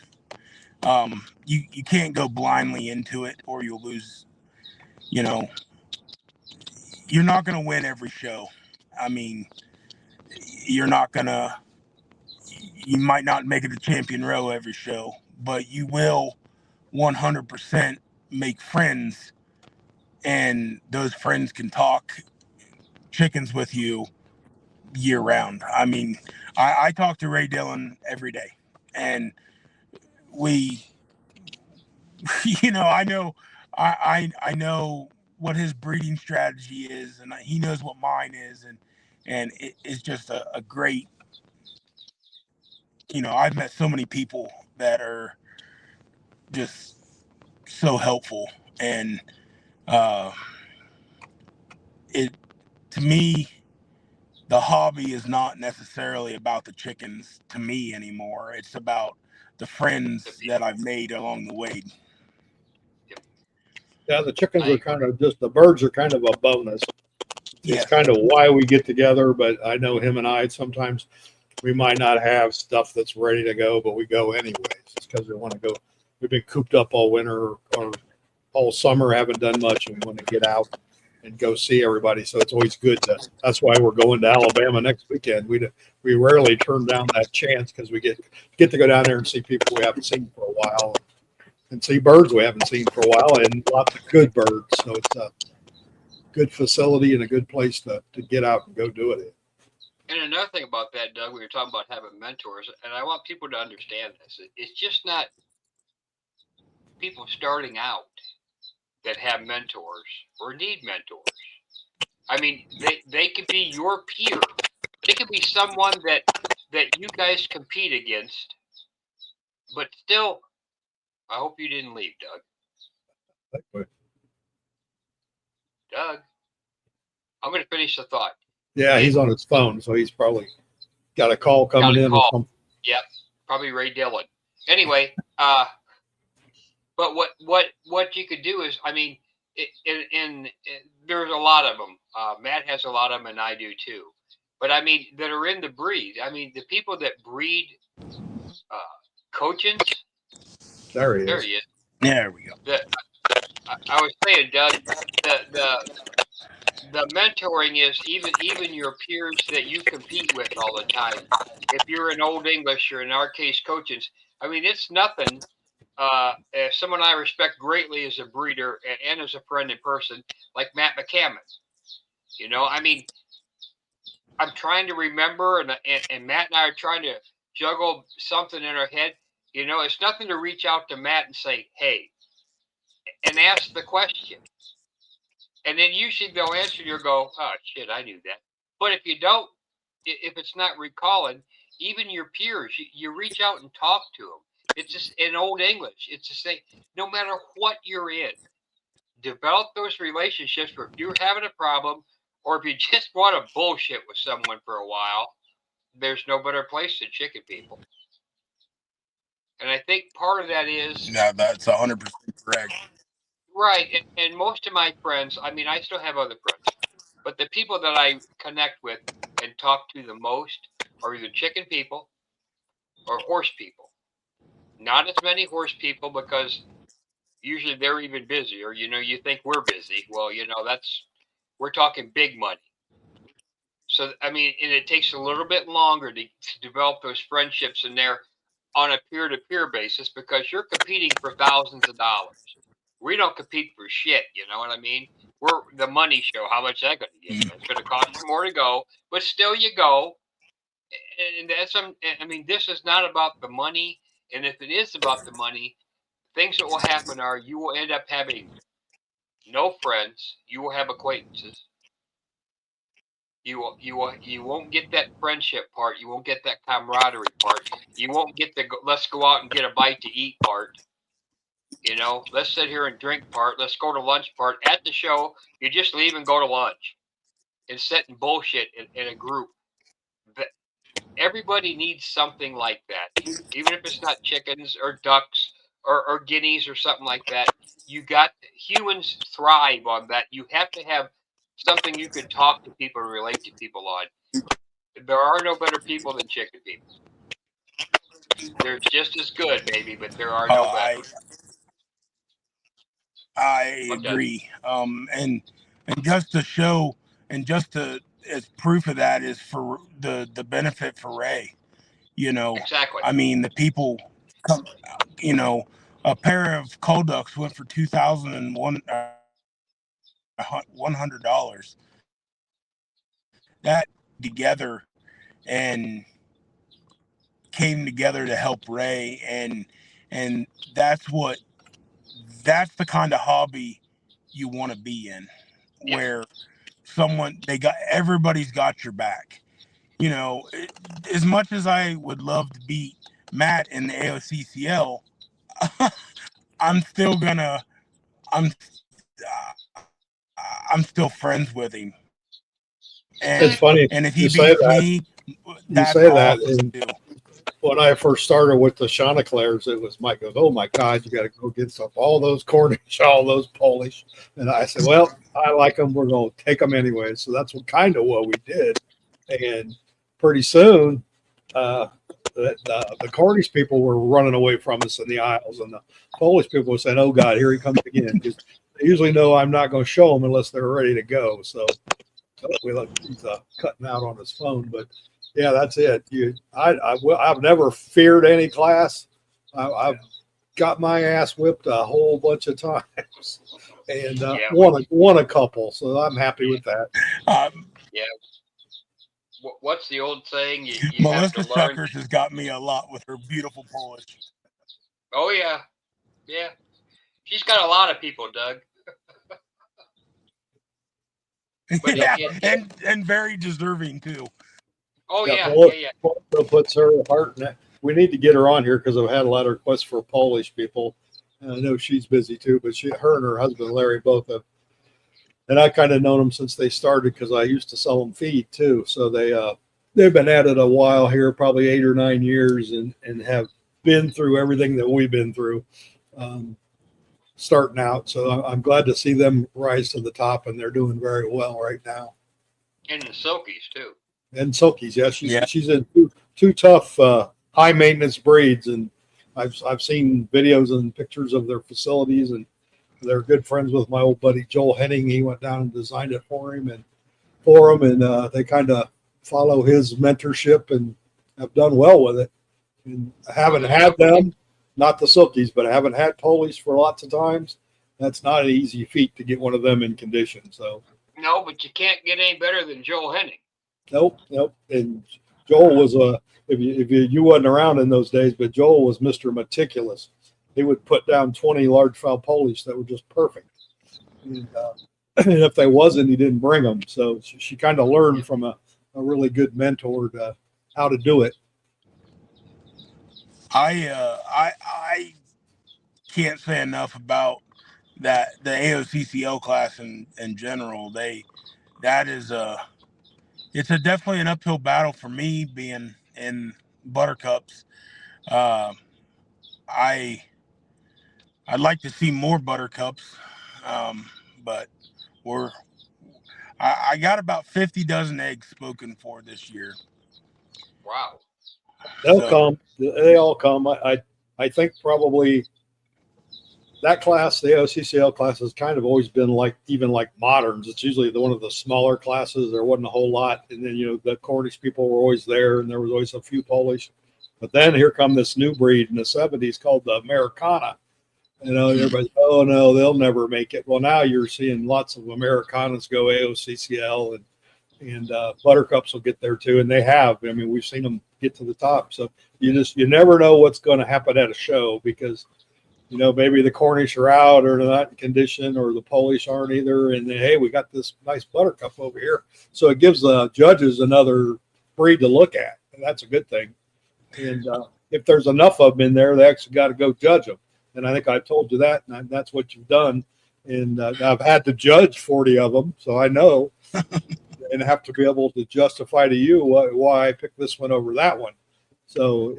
You can't go blindly into it, or you'll lose. You know, you're not gonna win every show. I mean, you're not gonna. You might not make it to champion row every show, but you will 100% make friends, and those friends can talk chickens with you year round. I mean, I talk to Ray Dillon every day, and we, I know, I know what his breeding strategy is, and he knows what mine is, and it's just a great. I've met so many people that are just so helpful, and uh, it to me, the hobby is not necessarily about the chickens to me anymore. It's about the friends that I've made along the way. Yeah, the chickens are kind of the birds are kind of a bonus. It's Yes. kind of why we get together, but I know him and I sometimes we might not have stuff that's ready to go, but we go anyways. It's because we want to go. We've been cooped up all winter or all summer, haven't done much, and we want to get out and go see everybody. So it's always good to. That's why we're going to Alabama next weekend. We rarely turn down that chance because we get to go down there and see people we haven't seen for a while, and see birds we haven't seen for a while, and lots of good birds. So it's a good facility and a good place to get out and go do it. And another thing about that, Doug, we were talking about having mentors, and I want people to understand this. It's just not people starting out that have mentors or need mentors. I mean, they could be your peer. They could be someone that you guys compete against, but still, I hope you didn't leave, Doug. Doug, I'm going to finish the thought. Yeah, he's on his phone, so he's probably got a call coming in or something. Yep, probably Ray Dillon. Anyway, but what you could do is, I mean, there's a lot of them. Matt has a lot of them, and I do too. But I mean, that are in the breed. I mean, the people that breed cochins. There he is. There we go. I was saying, Doug, the mentoring is even your peers that you compete with all the time. If you're in Old English or in our case coaches, I mean it's nothing. If someone I respect greatly as a breeder and as a friend in person, like Matt McCammon. I mean, I'm trying to remember, and Matt and I are trying to juggle something in our head. It's nothing to reach out to Matt and say, "Hey," and ask the question. And then usually they'll answer you and go, "Oh, shit, I knew that." But if you don't, if it's not recalling, even your peers, you reach out and talk to them. It's just in Old English. It's the same. No matter what you're in, develop those relationships where if you're having a problem or if you just want to bullshit with someone for a while, there's no better place than chicken people. And I think part of that is Yeah, that's 100% correct. right. And most of my friends, I mean, I still have other friends, but the people that I connect with and talk to the most are either chicken people or horse people. Not as many horse people because usually they're even busier. You think we're busy. Well, we're talking big money. So, I mean, and it takes a little bit longer to develop those friendships and they're on a peer to peer basis because you're competing for thousands of dollars. We don't compete for shit. You know what I mean? We're the money show. How much is that going to get you? It's going to cost you more to go, but still you go. And I mean, this is not about the money. And if it is about the money, things that will happen are you will end up having no friends. You will have acquaintances. You won't get that friendship part. You won't get that camaraderie part. You won't get the let's go out and get a bite to eat part. Let's sit here and drink part. Let's go to lunch part. At the show, you just leave and go to lunch and sit and bullshit in a group. Everybody needs something like that, even if it's not chickens or ducks or guineas or something like that. Humans thrive on that. You have to have something you can talk to people and relate to people on. There are no better people than chicken people. They're just as good, maybe, but there are no better. I I'm done. agree. And just to show, and just to as proof of that is for the benefit for Ray. Exactly. I mean, the people come. A pair of coal ducks went for $100. That together and came together to help Ray, and that's the kind of hobby you want to be in, where everybody's got your back. As much as I would love to beat Matt in the AOCCL, I'm still gonna I'm I'm still friends with him. It's funny And if he you say beats that. me, You that's say that, awesome and too. when I first started with the Chanticleers, it was Mike goes, "Oh my God, you got to go get some all those Cornish, all those Polish." And I said, "Well, I like them. We're going to take them anyway." So that's what we did. And pretty soon, the Cornish people were running away from us in the aisles, and the Polish people were saying, "Oh God, here he comes again." Because they usually know I'm not going to show them unless they're ready to go. So we look, he's cutting out on his phone, but yeah, that's it. I've never feared any class. I've got my ass whipped a whole bunch of times, and won a couple, so I'm happy with that. Yeah. What's the old saying? You have Melissa to learn. Chuckers has got me a lot with her beautiful Polish. Oh yeah, yeah. She's got a lot of people, Doug. But yeah, and very deserving too. Oh yeah, yeah. Melissa puts her heart in it. We need to get her on here because I've had a lot of requests for Polish people. And I know she's busy too, but her and her husband Larry both have. And I kind of known them since they started because I used to sell them feed too. So they've been at it a while here, probably 8 or 9 years, and have been through everything that we've been through. Starting out. So I'm glad to see them rise to the top, and they're doing very well right now. And the Silkies too. And Silkies, yeah, she's in two tough, high maintenance breeds, and I've seen videos and pictures of their facilities, and they're good friends with my old buddy Joel Henning. He went down and designed it for him, and they kind of follow his mentorship and have done well with it. And I haven't had them. Not the Silkies, but I haven't had Polish for lots of times. That's not an easy feat to get one of them in condition. So no, but you can't get any better than Joel Henning. Nope. And Joel was if you wasn't around in those days, but Joel was Mr. Meticulous. He would put down 20 large fowl Polish that were just perfect. And if they wasn't, he didn't bring them. So she kind of learned from a really good mentor how to do it. I can't say enough about the AOCCO class in general. It's definitely an uphill battle for me being in Buttercups. I'd like to see more Buttercups, but we're I got about 50 dozen eggs spoken for this year. Wow. They'll So, come. They all come. I think probably that class, the OCCL class, has kind of always been like, even like moderns. It's usually one of the smaller classes. There wasn't a whole lot. And then, the Cornish people were always there, and there was always a few Polish. But then here come this new breed in the 70s called the Americana. Everybody's, oh no, they'll never make it. Well, now you're seeing lots of Americanas go AOCCL, and Buttercups will get there too, and they have. I mean, we've seen them get to the top. So you never know what's going to happen at a show, because maybe the Cornish are out or not in condition, or the Polish aren't either, and then, hey, we got this nice Buttercup over here. So it gives the judges another breed to look at, and that's a good thing. And if there's enough of them in there, they actually got to go judge them. And I think I told you that, and that's what you've done. And I've had to judge 40 of them, so I know, and have to be able to justify to you why I picked this one over that one. So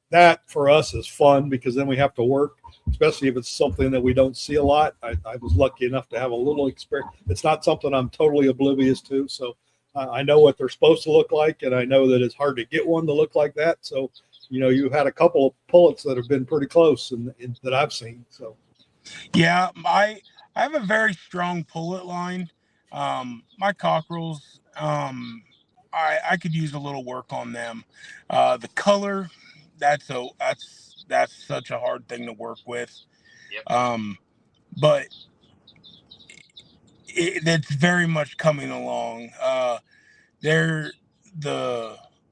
that for us is fun, because then we have to work, especially if it's something that we don't see a lot. I was lucky enough to have a little experience. It's not something I'm totally oblivious to. So I know what they're supposed to look like, and I know that it's hard to get one to look like that. So, you had a couple of pullets that have been pretty close and that I've seen. So, yeah, I have a very strong pullet line. My cockerels, I could use a little work on them. The color, that's such a hard thing to work with. Yep. But that's very much coming along.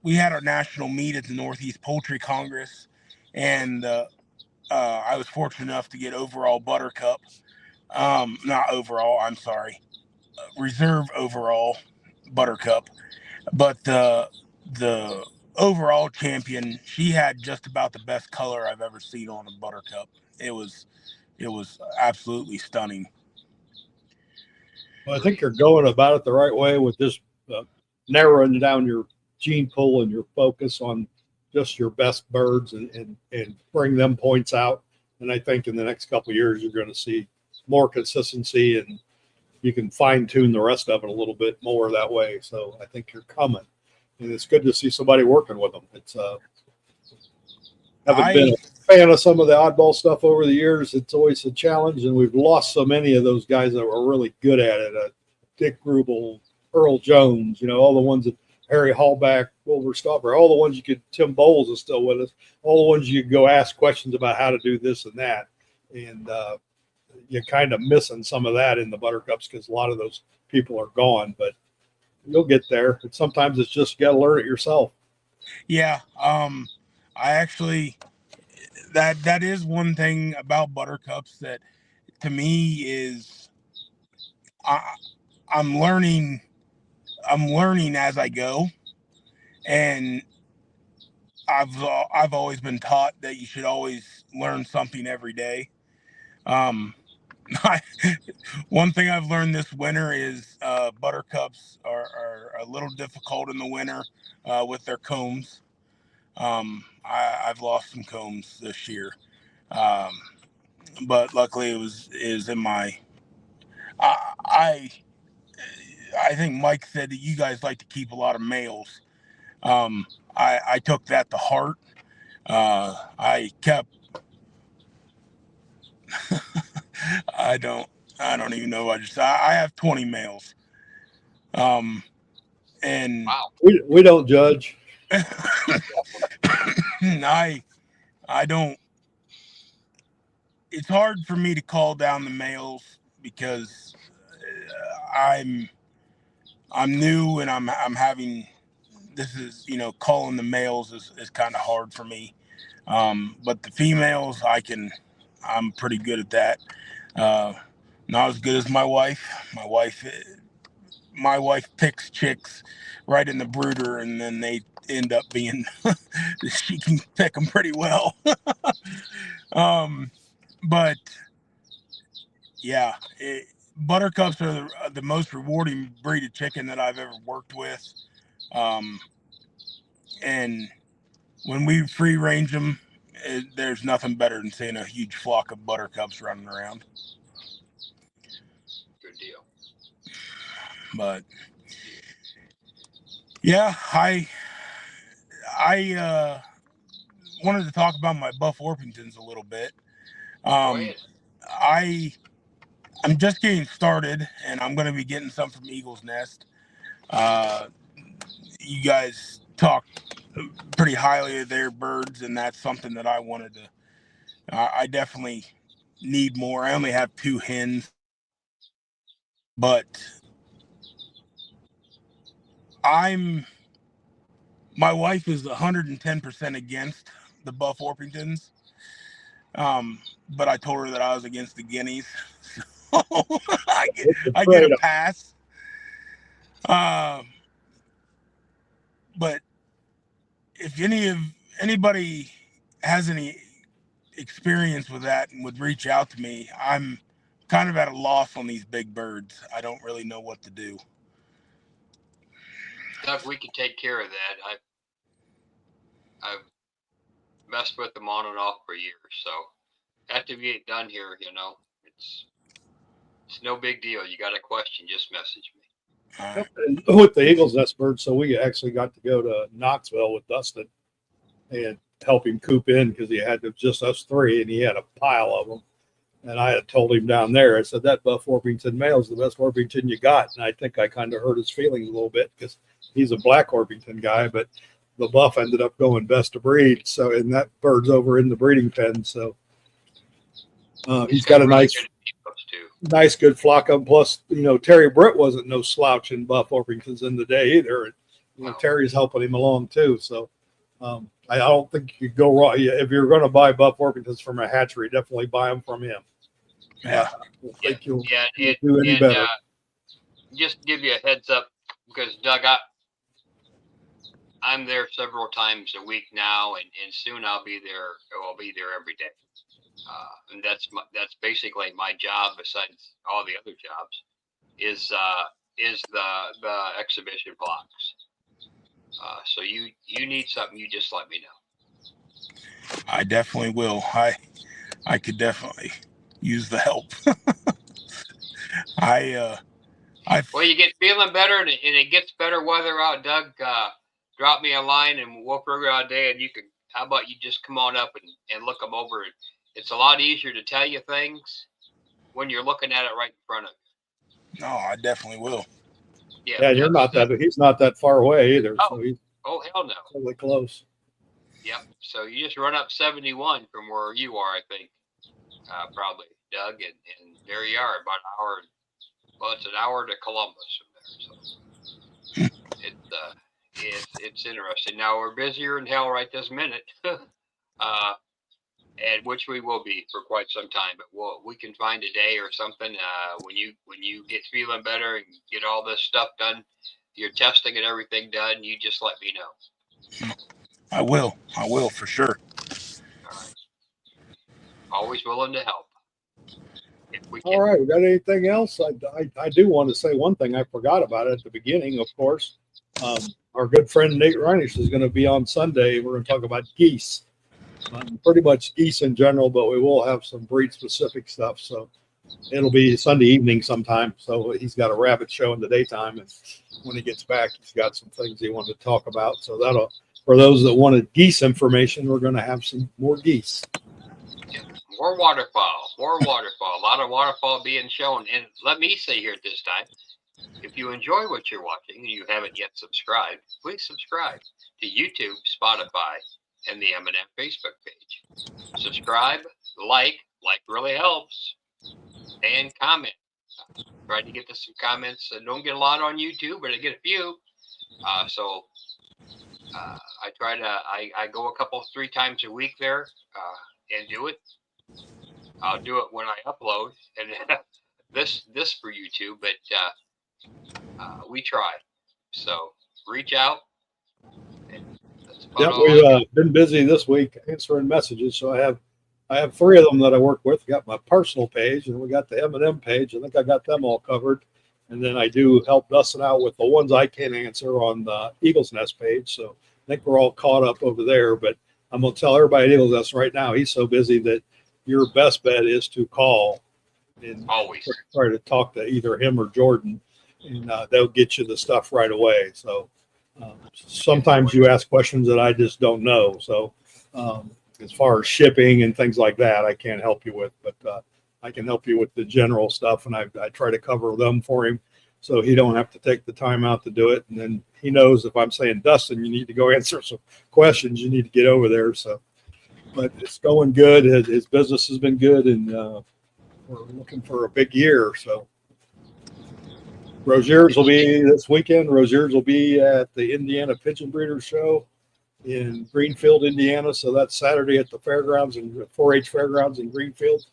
We had our national meet at the Northeast Poultry Congress, and I was fortunate enough to get overall Buttercup. Not overall, I'm sorry, reserve overall Buttercup. But the overall champion, she had just about the best color I've ever seen on a Buttercup. It was absolutely stunning. well, I think you're going about it the right way with just narrowing down your gene pool and your focus on just your best birds, and bring them points out. And I think in the next couple of years, you're going to see more consistency, and you can fine tune the rest of it a little bit more that way. So I think you're coming, and it's good to see somebody working with them. It's haven't been a fan of some of the oddball stuff over the years. It's always a challenge, and we've lost so many of those guys that were really good at it. Dick Grubel, Earl Jones, all the ones that Harry Hallback, Wilbur Stopper, all the ones you could. Tim Bowles is still with us. All the ones you could go ask questions about how to do this and that, and you're kind of missing some of that in the Buttercups, because a lot of those people are gone. But you'll get there. And sometimes it's just you got to learn it yourself. Yeah. I actually, that is one thing about Buttercups that to me is I'm learning as I go, and I've always been taught that you should always learn something every day. One thing I've learned this winter is Buttercups are a little difficult in the winter with their combs. I've lost some combs this year, but luckily it was in my. I think Mike said that you guys like to keep a lot of males. I took that to heart. I kept. I don't even know. I have 20 males. And Wow. We don't judge. I don't. It's hard for me to call down the males because I'm new, and I'm having this is calling the males is kind of hard for me. But the females I'm pretty good at that. Not as good as my wife. My wife picks chicks right in the brooder, and then they end up being she can pick them pretty well. But yeah, Buttercups are the most rewarding breed of chicken that I've ever worked with. And when we free range them, there's nothing better than seeing a huge flock of buttercups running around. Good deal. But yeah, I wanted to talk about my Buff Orpingtons a little bit. Go ahead. I'm just getting started, and I'm going to be getting some from Eagle's Nest. You guys talk pretty highly of their birds, and that's something that I wanted to. I definitely need more. I only have 2 hens, but my wife is 110% against the Buff Orpingtons. But I told her that I was against the Guineas. So I get a pass. But if anybody has any experience with that and would reach out to me, I'm kind of at a loss on these big birds. I don't really know what to do. Doug, we can take care of that. I've messed with them on and off for years, so after we get done here, it's no big deal. You got a question, just message me. Right. With the Eagle's Nest bird, so we actually got to go to Knoxville with Dustin and help him coop in because he had just us 3 and he had a pile of them. And I had told him down there, I said, that Buff Orpington male is the best Orpington you got. And I think I kind of hurt his feelings a little bit because he's a black Orpington guy, but the Buff ended up going best of breed. So, and that bird's over in the breeding pen. So he's got a really nice, good flock of them. Plus, Terry Britt wasn't no slouch in Buff Orpingtons in the day either. And, Terry's helping him along too. So I don't think you could go wrong. If you're going to buy Buff Orpingtons from a hatchery, definitely buy them from him. Yeah. I don't think you'll do any better. Just give you a heads up because Doug, I'm there several times a week now, and soon I'll be there. I'll be there every day, and that's basically my job. Besides all the other jobs, is the exhibition blocks. So you need something, you just let me know. I definitely will. I could definitely use the help. Well, you get feeling better and it gets better weather out, Doug. Drop me a line and we'll figure out a day, and how about you just come on up and look them over. It's a lot easier to tell you things when you're looking at it right in front of you. No, I definitely will. Yeah, he's not that far away either. Oh, so he's hell no. totally close. Yep. So you just run up 71 from where you are, I think, probably, Doug, and there you are, about an hour. Well, it's an hour to Columbus from there. So it's interesting. Now we're busier than hell right this minute, and which we will be for quite some time. But we can find a day or something when you get feeling better and get all this stuff done, your testing and everything done. You just let me know. I will for sure. All right. Always willing to help. If we can. All right, we got anything else? I do want to say one thing I forgot about at the beginning, of course. Our good friend Nate Reinish is going to be on Sunday. We're going to talk about geese. Pretty much geese in general, but we will have some breed-specific stuff. So it'll be Sunday evening sometime. So he's got a rabbit show in the daytime, and when he gets back, he's got some things he wanted to talk about. So that'll, for those that wanted geese information, we're going to have some more geese. Yeah. More waterfowl. A lot of waterfowl being shown. And let me say here at this time, if you enjoy what you're watching and you haven't yet subscribed, please subscribe to YouTube, Spotify, and the M&M Facebook page. Subscribe, like really helps, and comment. Try to get to some comments. I don't get a lot on YouTube, but I get a few. So I try to, I go 3 times a week there and do it. I'll do it when I upload, and this for YouTube, but we try. So reach out. Yeah, we've been busy this week answering messages. So I have 3 of them that I work with. Got my personal page, and we got the M&M page. I think I got them all covered. And then I do help Dustin out with the ones I can't answer on the Eagle's Nest page. So I think we're all caught up over there. But I'm going to tell everybody at Eagles Nest right now, he's so busy that your best bet is to call and Always. try to talk to either him or Jordan, and they'll get you the stuff right away. So sometimes you ask questions that I just don't know. So as far as shipping and things like that, I can't help you with, but I can help you with the general stuff, and I try to cover them for him so he don't have to take the time out to do it. And then he knows if I'm saying, Dustin, you need to go answer some questions, you need to get over there. So, but it's going good. His business has been good, and we're looking for a big year. So Rozier's will be this weekend. Rozier's will be at the Indiana Pigeon Breeders Show in Greenfield, Indiana. So that's Saturday at the fairgrounds and 4-H fairgrounds in Greenfield.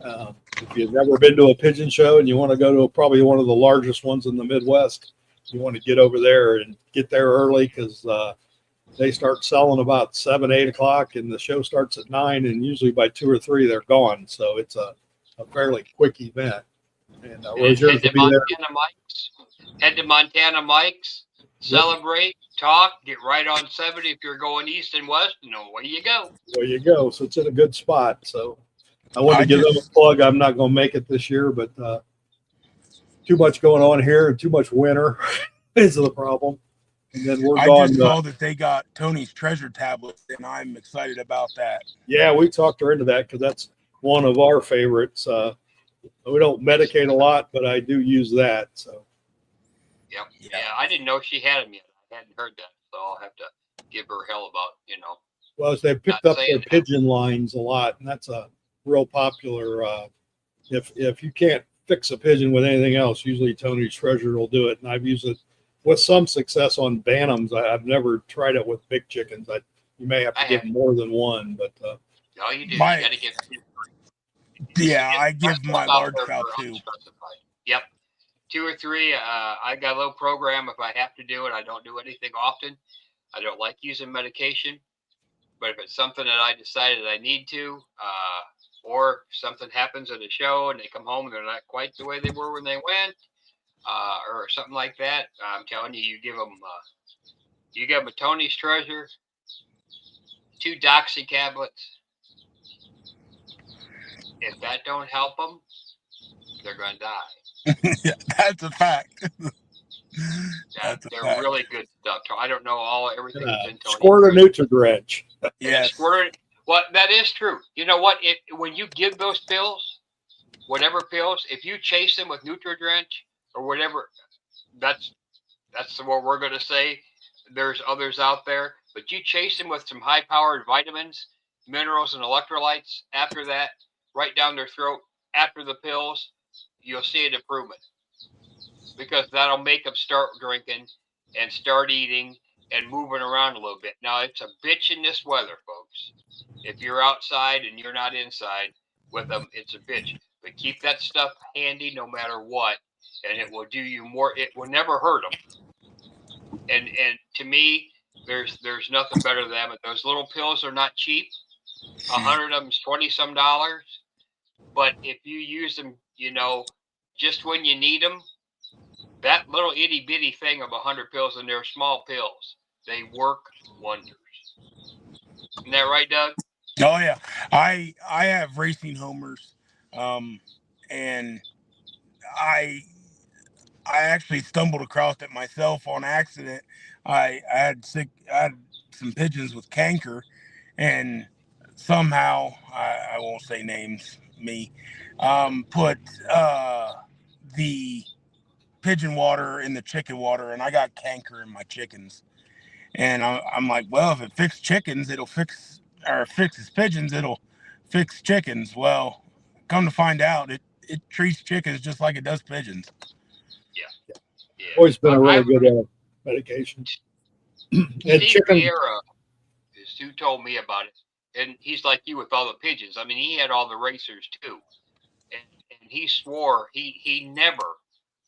If you've never been to a pigeon show and you want to go to probably one of the largest ones in the Midwest, you want to get over there and get there early because they start selling about 7, 8 o'clock, and the show starts at 9, and usually by 2 or 3 they're gone. So it's a fairly quick event. And Rozier's will be there. Head to Montana Mike's, celebrate, talk, get right on 70 if you're going east and west, and away you go. There you go. So it's in a good spot. So I want to give them a plug. I'm not going to make it this year, but too much going on here and too much winter is the problem. And then we're I just saw that they got Tony's treasure tablets, and I'm excited about that. Yeah, we talked her into that because that's one of our favorites. We don't medicate a lot, but I do use that. So. Yeah, I didn't know she had them yet. I hadn't heard that, so I'll have to give her hell about, Well, they picked up their pigeon lines a lot, and that's a real popular. If you can't fix a pigeon with anything else, usually Tony's Treasure will do it, and I've used it with some success on bantams. I've never tried it with big chickens. You may have to get more than one, but no, you do. You got to get. Yeah, I give my large fowl 2. Yep. 2 or 3. I got a little program. If I have to do it, I don't do anything often. I don't like using medication, but if it's something that I decided I need to, or if something happens at a show and they come home and they're not quite the way they were when they went, or something like that, I'm telling you, you give them a Tony's Treasure, 2 Doxy tablets. If that don't help them, they're going to die. Yeah, that's a fact. They're really good stuff. I don't know everything that's in Tony. Squirt a Nutri-Drench. Yes. Well, that is true. You know what? When you give those pills, whatever pills, if you chase them with Nutri-Drench or whatever, that's what we're going to say. There's others out there, but you chase them with some high-powered vitamins, minerals, and electrolytes. After that, right down their throat, after the pills, you'll see an improvement. Because that'll make them start drinking and start eating and moving around a little bit. Now, it's a bitch in this weather, folks. If you're outside and you're not inside with them, it's a bitch. But keep that stuff handy no matter what, and it will do you more. It will never hurt them. And to me, there's nothing better than them. Those little pills are not cheap. 100 of them is $20-some. But if you use them, just when you need them, that little itty bitty thing of 100 pills, and they're small pills, they work wonders. Isn't that right, Doug? Oh yeah, I have racing homers, and I actually stumbled across it myself on accident. I had some pigeons with canker, and somehow I won't say names. Put the pigeon water in the chicken water, and I got canker in my chickens. And I'm like, well, if it fixes chickens, fixes pigeons, it'll fix chickens. Well, come to find out, it treats chickens just like it does pigeons. Yeah. Always been a really good medication. And chicken. Is who told me about it, and he's like you with all the pigeons. I mean, he had all the racers too, and he swore he never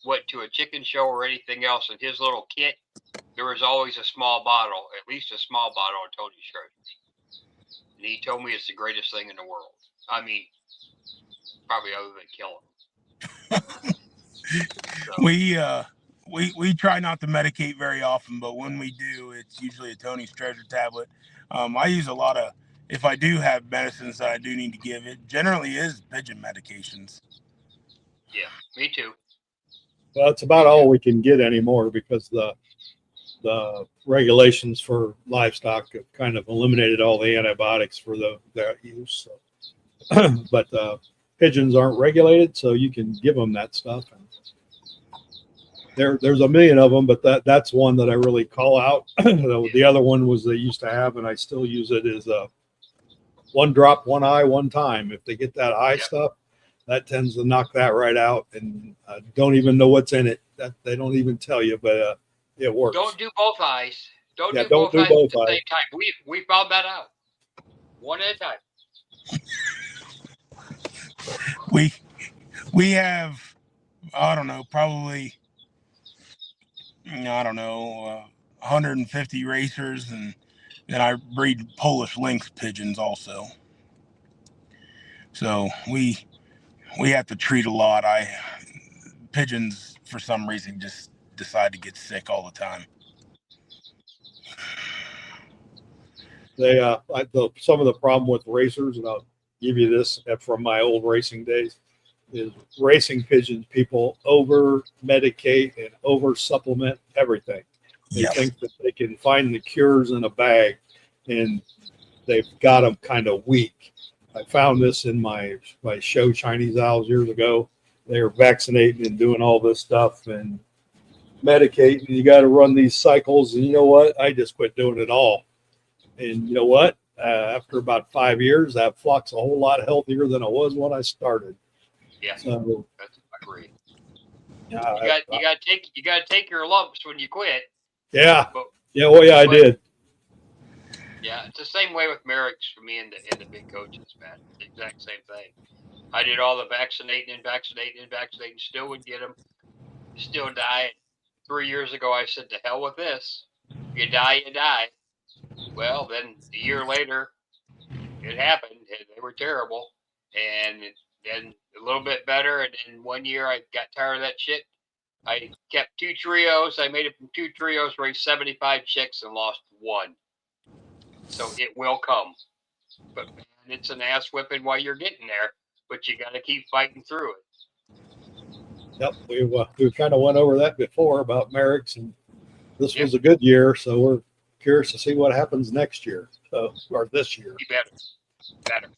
went to a chicken show or anything else. In his little kit, there was always a small bottle, at least a small bottle of Tony's Treasures. And he told me it's the greatest thing in the world. I mean, probably other than killing. So. We try not to medicate very often, but when we do, it's usually a Tony's Treasure tablet. I use a lot of, if I do have medicines that I do need to give, it generally is pigeon medications. Yeah, me too. Well, it's about all we can get anymore because the regulations for livestock have kind of eliminated all the antibiotics for their use. So. But pigeons aren't regulated, so you can give them that stuff. And there's a million of them, but that's one that I really call out. The other one was they used to have, and I still use it, is one drop, one eye, one time. If they get that eye stuff, that tends to knock that right out, and don't even know what's in it. That they don't even tell you, but it works. Don't do both eyes. Don't do don't both do eyes both at the eyes. same time. We found that out. One at a time. We have, I don't know, probably, I don't know, 150 racers, and then I breed Polish lynx pigeons also. So we have to treat a lot. Pigeons for some reason just decide to get sick all the time. Some of the problem with racers, and I'll give you this from my old racing days, is racing pigeons. People over medicate and over supplement everything. They think that they can find the cures in a bag, and they've got them kind of weak. I found this in my show Chinese owls years ago. They were vaccinating and doing all this stuff and medicating. You got to run these cycles, and you know what? I just quit doing it all. And you know what? After about 5 years, that flock's a whole lot healthier than it was when I started. Yeah, so, that's agree. You gotta take your lumps when you quit. Yeah. But, I did. Yeah, it's the same way with Merrick's for me and the big coaches, man. The exact same thing. I did all the vaccinating, still would get them, still die. 3 years ago, I said, to hell with this. You die, you die. Well, then a year later, it happened. And they were terrible. And then a little bit better. And then 1 year, I got tired of that shit. I kept 2 trios. I made it from 2 trios, raised 75 chicks, and lost 1. So it will come. But man, it's an ass whipping while you're getting there. But you got to keep fighting through it. Yep, we've kind of went over that before about Merrick's, and this was a good year, so we're curious to see what happens next year, or this year. Be better.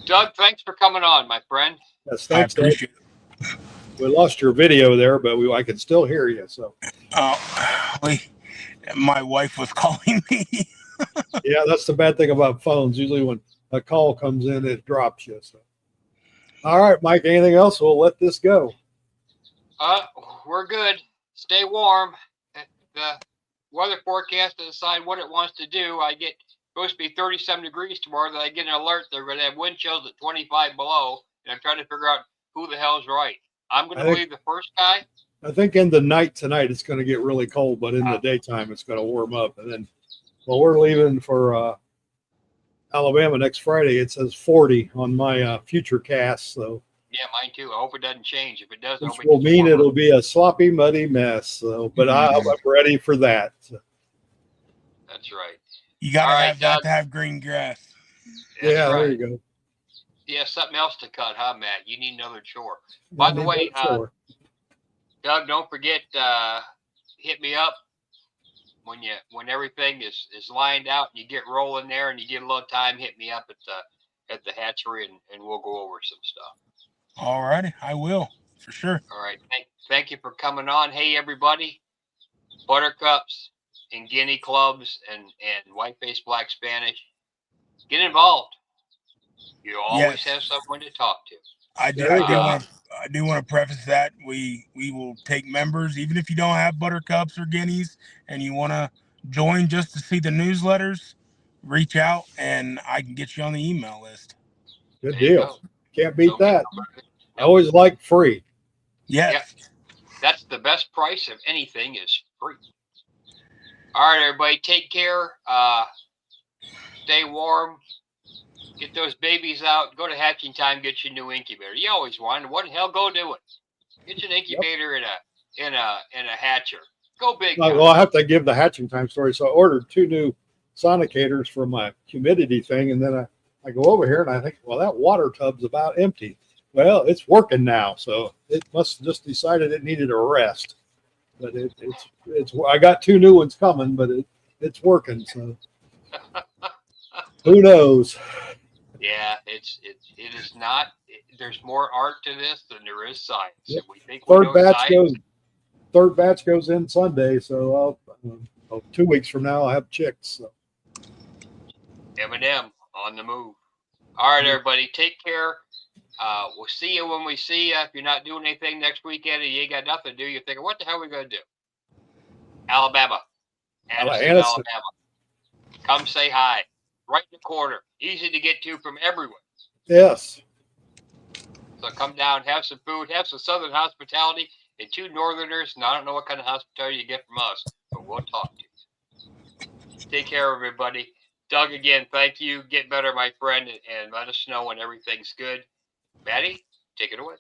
Doug, thanks for coming on, my friend. Yes, thanks, I appreciate it. We lost your video there, but I can still hear you. So, my wife was calling me. Yeah, that's the bad thing about phones. Usually, when a call comes in, it drops you. So, all right, Mike. Anything else? We'll let this go. We're good. Stay warm. The weather forecast to decide what it wants to do. Supposed to be 37 degrees tomorrow. Then I get an alert. They're going to have wind chills at 25 below, and I'm trying to figure out who the hell's right. I'm going to believe the first guy. I think in the night tonight it's going to get really cold, but in the daytime it's going to warm up. And then, we're leaving for Alabama next Friday. It says 40 on my future cast. So yeah, mine too. I hope it doesn't change. If it does, which will mean it'll be a sloppy, muddy mess. So, but I'm ready for that. So. That's right. You got to have that to have green grass. Yeah, there you go. Yeah, something else to cut, huh, Matt? You need another chore. By the way, Doug, don't forget, hit me up when everything is lined out and you get rolling there and you get a little time. Hit me up at the hatchery and we'll go over some stuff. All righty, I will for sure. All right, thank you for coming on. Hey, everybody, Buttercups and Guinea clubs and white-faced black Spanish, get involved. You always have someone to talk to. I do want to preface that we will take members, even if you don't have Buttercups or Guineas and you want to join just to see the newsletters. Reach out and I can get you on the email list. Good deal. Can't beat that. I always like free. Yes. Yeah. That's the best price of anything is free. All right, everybody, take care. Stay warm. Get those babies out. Go to hatching time. Get your new incubator. You always wanted. What the hell? Go do it. Get you an incubator in a hatcher. Go big. Well, I have to give the hatching time story. So I ordered 2 new sonicators for my humidity thing, and then I go over here and I think, well, that water tub's about empty. Well, it's working now, so it must have just decided it needed a rest. But it's I got 2 new ones coming, but it's working. So who knows? Yeah, it is not. There's more art to this than there is science. Yep. We think we know science. Third batch goes in Sunday, so 2 weeks from now I'll have chicks. So. M&M on the move. All right, everybody, take care. We'll see you when we see you. If you're not doing anything next weekend and you ain't got nothing to do, you're thinking, what the hell are we going to do? Alabama. Addison, Alabama. Come say hi. Right in the corner. Easy to get to from everywhere. Yes. So come down, have some food, have some Southern hospitality, and 2 Northerners. And I don't know what kind of hospitality you get from us, but we'll talk to you. Take care, everybody. Doug, again, thank you. Get better, my friend, and let us know when everything's good. Maddie, take it away.